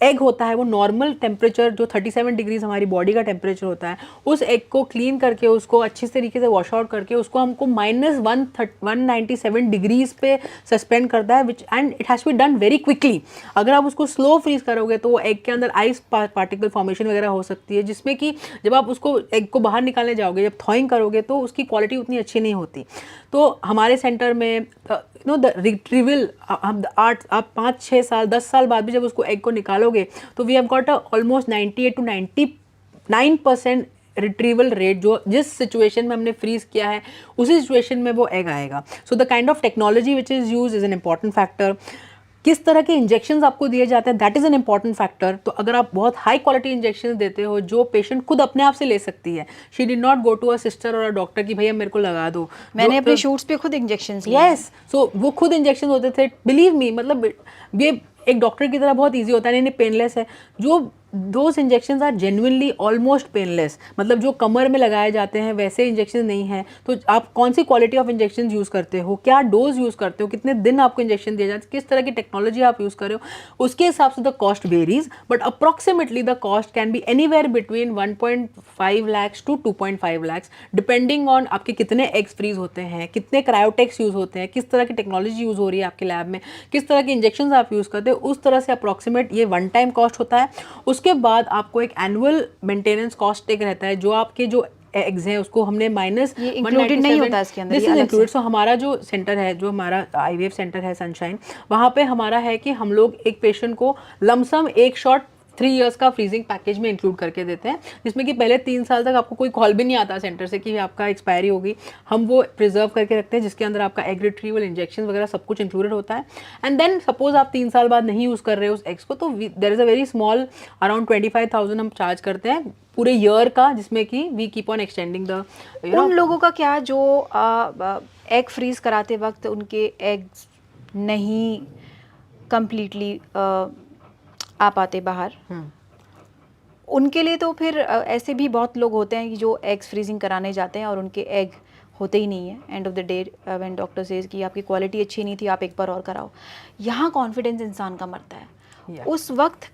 एग होता है वो नॉर्मल टेम्परेचर जो 37 डिग्रीज हमारी बॉडी का टेम्परेचर होता है, उस एग को क्लीन करके उसको अच्छी तरीके से वॉश आउट करके उसको हमको -197 डिग्रीज पे सस्पेंड करता है, which and it has to be done very quickly. अगर आप उसको स्लो फ्रीज करोगे तो वो एग के अंदर आइस पार्टिकल फॉर्मेशन वगैरह हो सकती है, जिसमें कि जब आप उसको एग को बाहर निकालने जाओगे, जब थॉइंग करोगे तो उसकी क्वालिटी उतनी अच्छी नहीं होती। तो हमारे सेंटर में यू नो द रिट्रीवल, हम 8 5 6 साल 10 साल बाद भी जब उसको एग को निकालोगे तो we have got almost 98 to 99% retrieval rate, जो जिस सिचुएशन में हमने फ्रीज किया है उसी सिचुएशन में वो एग आएगा। So the kind of technology which is use is an important factor. किस तरह के इंजेक्शंस आपको दिए जाते हैं, that is an important factor. तो अगर आप बहुत हाई क्वालिटी इंजेक्शंस देते हो जो पेशेंट खुद अपने आप से ले सकती है, she did not go to a sister और अ डॉक्टर कि भैया मेरे को लगा दो। मैंने अपने शूट्स पे खुद इंजेक्शंस लिए। यस, सो वो खुद इंजेक्शन होते थे, बिलीव मी, मतलब ये एक डॉक्टर की तरह बहुत ईजी होता है, नहीं पेनलेस है। जो those injections are genuinely almost painless, मतलब जो कमर में लगाए जाते हैं वैसे इंजेक्शन नहीं है। तो आप कौन सी क्वालिटी ऑफ इंजेक्शन यूज़ करते हो, क्या डोज यूज़ करते हो, कितने दिन आपको इंजेक्शन दिया जाता है, किस तरह की टेक्नोलॉजी आप यूज़ कर रहे हो, उसके हिसाब से the cost varies, but approximately the cost can be anywhere between 1.5 lakhs to 2.5 lakhs depending on आपके कितने एग्स फ्रीज होते हैं, कितने क्रायोटेक्स यूज़ होते हैं, किस तरह की टेक्नोलॉजी यूज़ हो रही है आपके लैब में, किस तरह के इंजेक्शन आप यूज़ करते हो, उस तरह से अप्रॉक्सीमेट ये वन टाइम कॉस्ट होता है। उसके बाद आपको एक एनुअल मेंटेनेंस कॉस्ट एक रहता है, जो आपके जो एग्स हैं उसको हमने माइनस ये included नहीं होता इसके अंदर, ये अलग से। सो हमारा जो सेंटर है, जो हमारा आईवीएफ सेंटर है सनशाइन, वहाँ पे हमारा है कि हम लोग एक पेशेंट को लमसम एक शॉट 3 years का फ्रीजिंग पैकेज में इंक्लूड करके देते हैं, जिसमें कि पहले 3 साल तक आपको कोई कॉल भी नहीं आता सेंटर से कि आपका एक्सपायरी होगी। हम वो प्रिजर्व करके रखते हैं, जिसके अंदर आपका एग रिट्रीवल, इंजेक्शन वगैरह सब कुछ इंक्लूडेड होता है। एंड देन सपोज आप 3 साल बाद नहीं यूज़ कर रहे हो उस एग्स को, तो there is a very small around 25,000 हम चार्ज करते हैं पूरे ईयर का, जिसमें कि we keep on extending the उन लोगों का क्या जो एग फ्रीज कराते वक्त उनके एग्स नहीं कंप्लीटली आ पाते बाहर, उनके लिए तो फिर ऐसे भी बहुत लोग होते हैं कि जो एग्स फ्रीजिंग कराने जाते हैं और उनके एग होते ही नहीं है। End of the day when doctor says कि आपकी क्वालिटी अच्छी नहीं थी, आप एक बार और कराओ, यहाँ कॉन्फिडेंस इंसान का मरता है। उस वक्त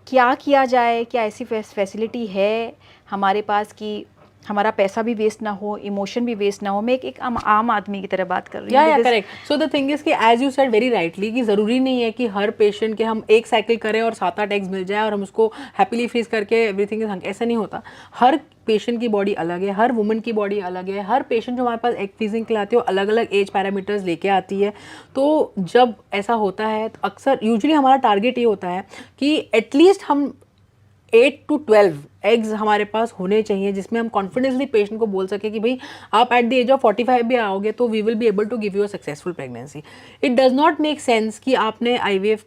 क्या किया जाए, क्या ऐसी फैसिलिटी है हमारे पास कि हमारा पैसा भी वेस्ट ना हो, इमोशन भी वेस्ट ना हो? मैं एक आम आदमी की तरह बात कर रही हूँ। Yeah correct. So the thing is कि as you said very rightly कि ज़रूरी नहीं है कि हर पेशेंट के हम एक साइकिल करें और 7-8 एग्स मिल जाए और हम उसको हैप्पीली फ्रीज करके एवरीथिंग इज, ऐसा नहीं होता। हर पेशेंट की बॉडी अलग है, हर वुमन की बॉडी अलग है, हर पेशेंट जो हमारे पास एग फ्रीजिंग के लिए आती है वो अलग अलग एज पैरामीटर्स लेके आती है। तो जब ऐसा होता है तो अक्सर यूजुअली हमारा टारगेट ये होता है कि एटलीस्ट हम 8 to 12 एग्स हमारे पास होने चाहिए, जिसमें हम कॉन्फिडेंसली पेशेंट को बोल सके कि भाई आप एट द एज ऑफ 45 भी आओगे तो we will be able to give you a successful pregnancy. It does not make sense कि आपने आईवीएफ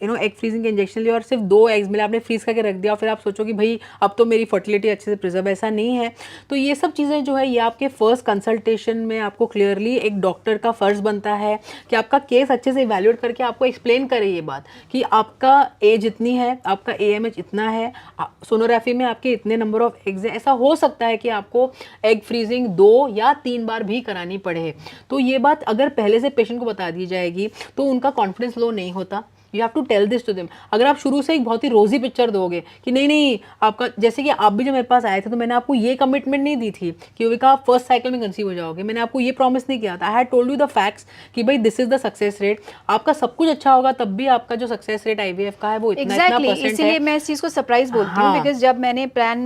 एग फ्रीजिंग के इंजेक्शन लिया और सिर्फ 2 एग्स मिले, आपने फ्रीज करके रख दिया और फिर आप सोचो कि भाई अब तो मेरी फर्टिलिटी अच्छे से प्रिजर्व, ऐसा नहीं है। तो ये सब चीज़ें जो है ये आपके फर्स्ट कंसल्टेशन में आपको क्लियरली एक डॉक्टर का फर्ज बनता है कि आपका केस अच्छे से इवैल्यूएट करके आपको एक्सप्लेन करे ये बात कि आपका एज इतनी है, आपका AMH इतना है, सोनोग्राफी में आपके इतने नंबर ऑफ एग्स हैं, ऐसा हो सकता है कि आपको एग फ्रीजिंग 2 या 3 बार भी करानी पड़े। तो ये बात अगर पहले से पेशेंट को बता दी जाएगी तो उनका कॉन्फिडेंस लो नहीं होता। You have to tell this to them. अगर आप शुरू से एक बहुत ही रोजी पिक्चर दोगे कि नहीं नहीं आपका, जैसे कि आप भी जब मेरे पास आए थे तो मैंने आपको ये कमिटमेंट नहीं दी थी कि युविका आप फर्स्ट साइकिल में कंसीव हो जाओगे, मैंने आपको ये प्रॉमिस नहीं किया था। I had told you the facts कि भाई this is the success rate, आपका सब कुछ अच्छा होगा तब भी आपका जो सक्सेस रेट IVF का है वो इतना Exactly, परसेंट है। इसीलिए मैं इस चीज़ को सरप्राइज बोलती हूँ, बिकॉज जब मैंने प्लान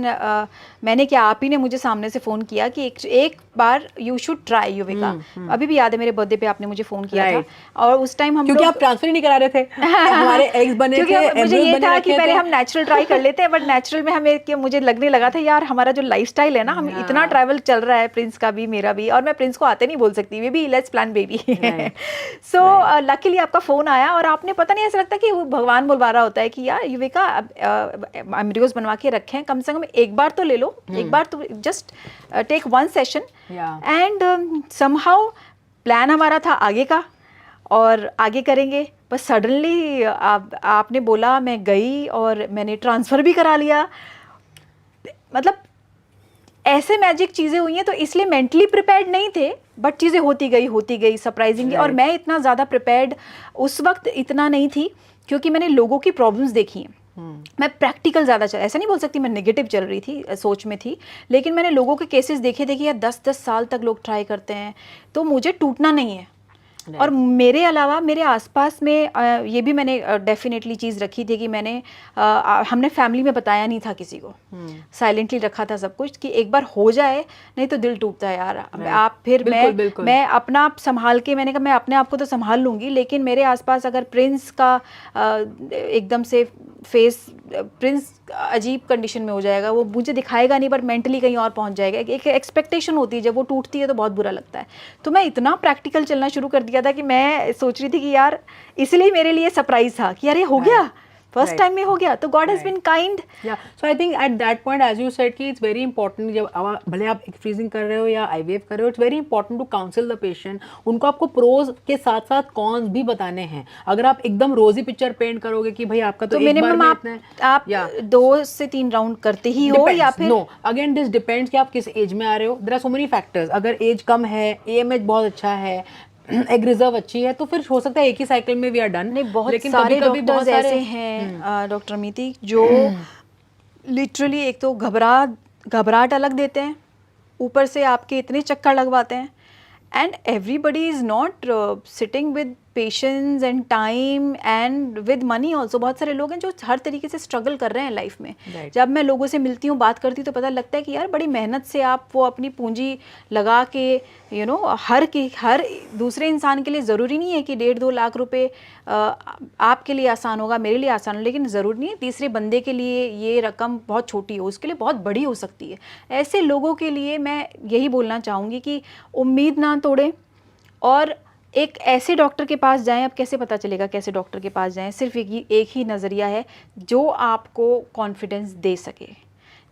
मैंने क्या, आप ही ने मुझे सामने से फ़ोन किया कि एक बार यू शुड ट्राई युविका। अभी भी याद है मेरे बर्थडे पे आपने मुझे फ़ोन किया था और उस टाइम हम क्योंकि आप ट्रांसफर ही नहीं करा रहे थे, हमारे एग्स बने थे, क्योंकि मुझे ये था कि पहले थे। हम नेचुरल ट्राई कर लेते हैं, बट नेचुरल में हमें मुझे लगने लगा था यार हमारा जो लाइफस्टाइल है ना, हम इतना ट्रैवल चल रहा है, प्रिंस का भी मेरा भी, और मैं प्रिंस को आते नहीं बोल सकती, वे भी let's plan baby. So luckily आपका फ़ोन आया और आपने, पता नहीं ऐसा लगता कि वो भगवान बुलवा रहा होता है कि यार युविका एम्ब्रियोज बनवा के रखें, कम से कम एक बार तो ले लो, एक बार तो just take 1 session. And somehow plan हमारा था आगे का और आगे करेंगे, बस सडनली आपने बोला, मैं गई और मैंने ट्रांसफ़र भी करा लिया। मतलब ऐसे मैजिक चीज़ें हुई हैं, तो इसलिए मेंटली प्रिपेयर्ड नहीं थे, बट चीज़ें होती गई सरप्राइजिंगली। और मैं इतना ज़्यादा प्रिपेयर्ड उस वक्त इतना नहीं थी क्योंकि मैंने लोगों की प्रॉब्लम्स देखी हैं। मैं प्रैक्टिकल ज़्यादा ऐसा नहीं बोल सकती मैं नेगेटिव चल रही थी, सोच में थी, लेकिन मैंने लोगों के केसेस देखे थे कि यार 10-10 साल तक लोग ट्राई करते हैं, तो मुझे टूटना नहीं है। और मेरे अलावा मेरे आसपास में ये भी मैंने डेफिनेटली चीज़ रखी थी कि मैंने हमने फैमिली में बताया नहीं था किसी को, साइलेंटली रखा था सब कुछ कि एक बार हो जाए नहीं तो दिल टूटता है यार। आप फिर बिल्कुल, मैं अपना आप संभाल के, मैंने कहा मैं अपने आप को तो संभाल लूँगी, लेकिन मेरे आसपास अगर प्रिंस का एकदम से फेस, प्रिंस अजीब कंडीशन में हो जाएगा, वो मुझे दिखाएगा नहीं पर मेंटली कहीं और पहुंच जाएगा। एक एक्सपेक्टेशन होती है, जब वो टूटती है तो बहुत बुरा लगता है। तो मैं इतना प्रैक्टिकल चलना शुरू कर दिया था कि मैं सोच रही थी कि यार, इसलिए मेरे लिए सरप्राइज था कि यार ये हो गया, फर्स्ट टाइम में हो गया, तो God has been kind. Yeah so I think at that point as you said कि इट्स वेरी इंपॉर्टेंट, जब भले आप एग फ्रीजिंग कर रहे हो या IVF कर रहे हो, it's very important to counsel the patient. उनको आपको प्रोज के साथ साथ कॉन्स भी बताने हैं। अगर आप एकदम रोजी पिक्चर पेंट करोगे कि भाई आपका तो मिनिमम आप 2 से 3 राउंड करते ही हो, या फिर नो, अगेन दिस डिपेंड्स कि आप किस एज में आ रहे हो। There are so many factors. अगर एज कम है, AMH बहुत अच्छा है, एग रिजर्व अच्छी है, तो फिर हो सकता है एक ही साइकिल में वी आर डन। नहीं, बहुत सारे डॉक्टर्स ऐसे हैं डॉक्टर मीति, जो लिटरली एक तो घबराहट अलग देते हैं, ऊपर से आपके इतने चक्कर लगवाते हैं, and everybody is not sitting with patience and time and with money also. बहुत सारे लोग हैं जो हर तरीके से स्ट्रगल कर रहे हैं लाइफ में। जब मैं लोगों से मिलती हूँ, बात करती हूँ, तो पता लगता है कि यार बड़ी मेहनत से आप वो अपनी पूंजी लगा के हर दूसरे इंसान के लिए ज़रूरी नहीं है कि 1.5-2 लाख रुपए आपके लिए आसान होगा, मेरे लिए आसान हो, लेकिन ज़रूरी नहीं है तीसरे बंदे के लिए ये रकम बहुत छोटी हो, उसके लिए बहुत बड़ी हो सकती है। ऐसे लोगों के लिए मैं यही बोलना चाहूँगी कि उम्मीद ना तोड़ें और एक ऐसे डॉक्टर के पास जाएं। अब कैसे पता चलेगा कैसे डॉक्टर के पास जाएं? सिर्फ एक ही नज़रिया है, जो आपको कॉन्फिडेंस दे सके,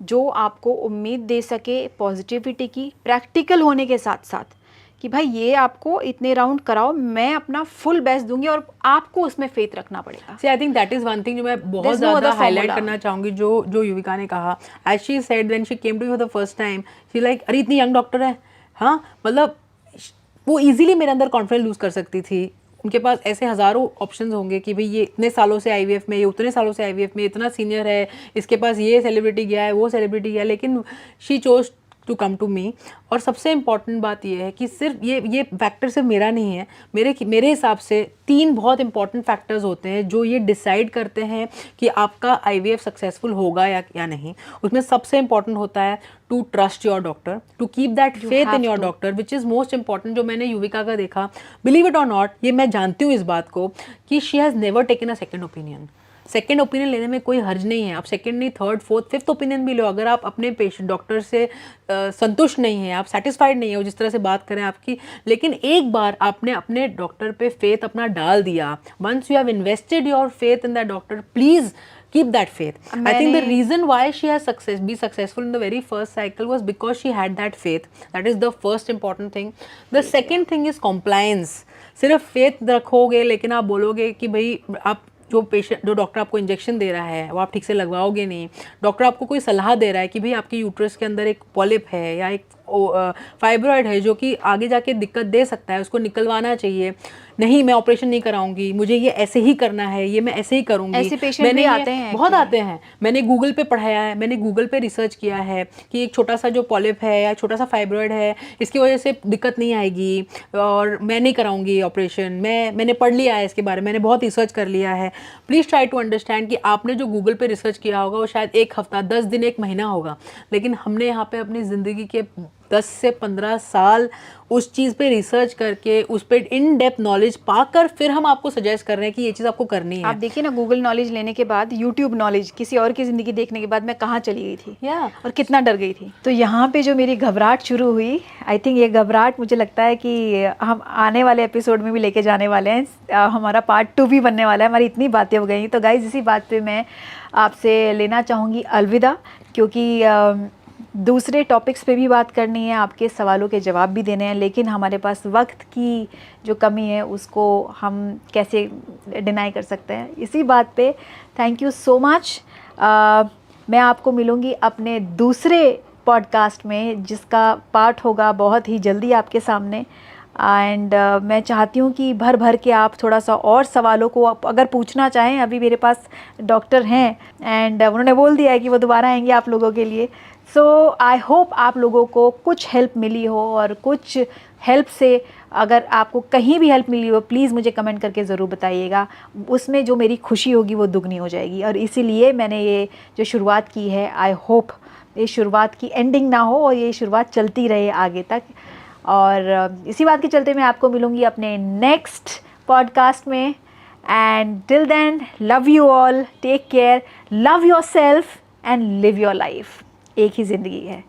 जो आपको उम्मीद दे सके पॉजिटिविटी की, प्रैक्टिकल होने के साथ साथ कि भाई ये आपको इतने राउंड कराओ, मैं अपना फुल बेस्ट दूंगी, और आपको उसमें फेथ रखना पड़ेगा। See, I think that is one thing जो मैं बहुत ज़्यादा हाईलाइट करना चाहूँगी, जो युविका ने कहा, as she said when she came to me for the first time, she like अरे इतनी यंग डॉक्टर है, हाँ, मतलब वो इजीली मेरे अंदर कॉन्फिडेंस लूज़ कर सकती थी। उनके पास ऐसे हज़ारों ऑप्शंस होंगे कि भाई ये इतने सालों से IVF में, ये उतने सालों से IVF में, इतना सीनियर है, इसके पास ये सेलिब्रिटी गया है, वो सेलिब्रिटी गया है, लेकिन she chose to come to me. और सबसे इम्पॉर्टेंट बात ये है कि सिर्फ ये फैक्टर सिर्फ मेरा नहीं है, मेरे हिसाब से 3 बहुत इंपॉर्टेंट फैक्टर्स होते हैं जो ये डिसाइड करते हैं कि आपका IVF सक्सेसफुल होगा या नहीं। उसमें सबसे इंपॉर्टेंट होता है to trust your doctor, to keep that faith in your doctor, which is most important. जो मैंने युविका का देखा, बिलीव इट और नॉट, ये मैं जानती हूँ इस बात को कि she has never taken a second opinion. Second opinion लेने में कोई हर्ज नहीं है, आप सेकंड नहीं, थर्ड, फोर्थ, फिफ्थ ओपिनियन भी लो। अगर आप अपने पेशेंट डॉक्टर से संतुष्ट नहीं है, आप सेटिस्फाइड नहीं है वो जिस तरह से बात करें आपकी, लेकिन एक बार आपने अपने डॉक्टर पे फेथ अपना डाल दिया, once you have invested your faith in that doctor, please keep that faith. I think the reason why she has been successful in the very first cycle was because she had that faith. That is the first important thing. The second thing is compliance. सिर्फ faith रखोगे लेकिन आप बोलोगे कि भाई आप जो डॉक्टर आपको इंजेक्शन दे रहा है वो आप ठीक से लगवाओगे नहीं, डॉक्टर आपको कोई सलाह दे रहा है कि भाई आपके यूट्रस के अंदर एक पॉलिप है या एक फाइब्रॉइड है जो कि आगे जाके दिक्कत दे सकता है, उसको निकलवाना चाहिए, नहीं मैं ऑपरेशन नहीं कराऊंगी, मुझे ये ऐसे ही करना है, ये मैं ऐसे ही करूंगी। ऐसे पेशेंट भी आते हैं, बहुत आते हैं। मैंने गूगल पे पढ़ाया है, मैंने गूगल पे रिसर्च किया है कि एक छोटा सा जो पॉलिप है या छोटा सा फाइब्रॉइड है इसकी वजह से दिक्कत नहीं आएगी और मैं नहीं कराऊंगी ऑपरेशन, मैंने पढ़ लिया है इसके बारे में, मैंने बहुत रिसर्च कर लिया है। प्लीज़ ट्राई टू अंडरस्टैंड कि आपने जो गूगल पे रिसर्च किया होगा वो शायद 1 हफ्ता, 10 दिन, 1 महीना होगा, लेकिन हमने यहाँ पे अपनी ज़िंदगी के 10 से 15 साल उस चीज़ पे रिसर्च करके उस पर इन डेप्थ नॉलेज पाकर फिर हम आपको सजेस्ट कर रहे हैं कि ये चीज़ आपको करनी है। आप देखिए ना, गूगल नॉलेज लेने के बाद, यूट्यूब नॉलेज, किसी और की ज़िंदगी देखने के बाद मैं कहाँ चली गई थी और कितना डर गई थी। तो यहाँ पे जो मेरी घबराहट शुरू हुई, आई थिंक ये घबराहट मुझे लगता है कि हम आने वाले एपिसोड में भी लेके जाने वाले हैं। हमारा पार्ट 2 भी बनने वाला है। हमारी इतनी बातें हो गई। तो गाइज इसी बात पे मैं आपसे लेना चाहूँगी अलविदा, क्योंकि दूसरे टॉपिक्स पे भी बात करनी है, आपके सवालों के जवाब भी देने हैं, लेकिन हमारे पास वक्त की जो कमी है उसको हम कैसे डिनाई कर सकते हैं। इसी बात पे थैंक यू सो मच। मैं आपको मिलूँगी अपने दूसरे पॉडकास्ट में जिसका पार्ट होगा बहुत ही जल्दी आपके सामने। एंड मैं चाहती हूँ कि भर भर के आप थोड़ा सा और सवालों को आप अगर पूछना चाहें, अभी मेरे पास डॉक्टर हैं एंड उन्होंने बोल दिया है कि वो दोबारा आएंगे आप लोगों के लिए। सो आई होप आप लोगों को कुछ हेल्प मिली हो, और कुछ हेल्प से अगर आपको कहीं भी हेल्प मिली हो प्लीज़ मुझे कमेंट करके ज़रूर बताइएगा। उसमें जो मेरी खुशी होगी वो दुगनी हो जाएगी। और इसीलिए मैंने ये जो शुरुआत की है, आई होप ये शुरुआत की एंडिंग ना हो और ये शुरुआत चलती रहे आगे तक। और इसी बात के चलते मैं आपको मिलूँगी अपने नेक्स्ट पॉडकास्ट में। And till then, love you all, take care, love your self and live your life. एक ही ज़िंदगी है।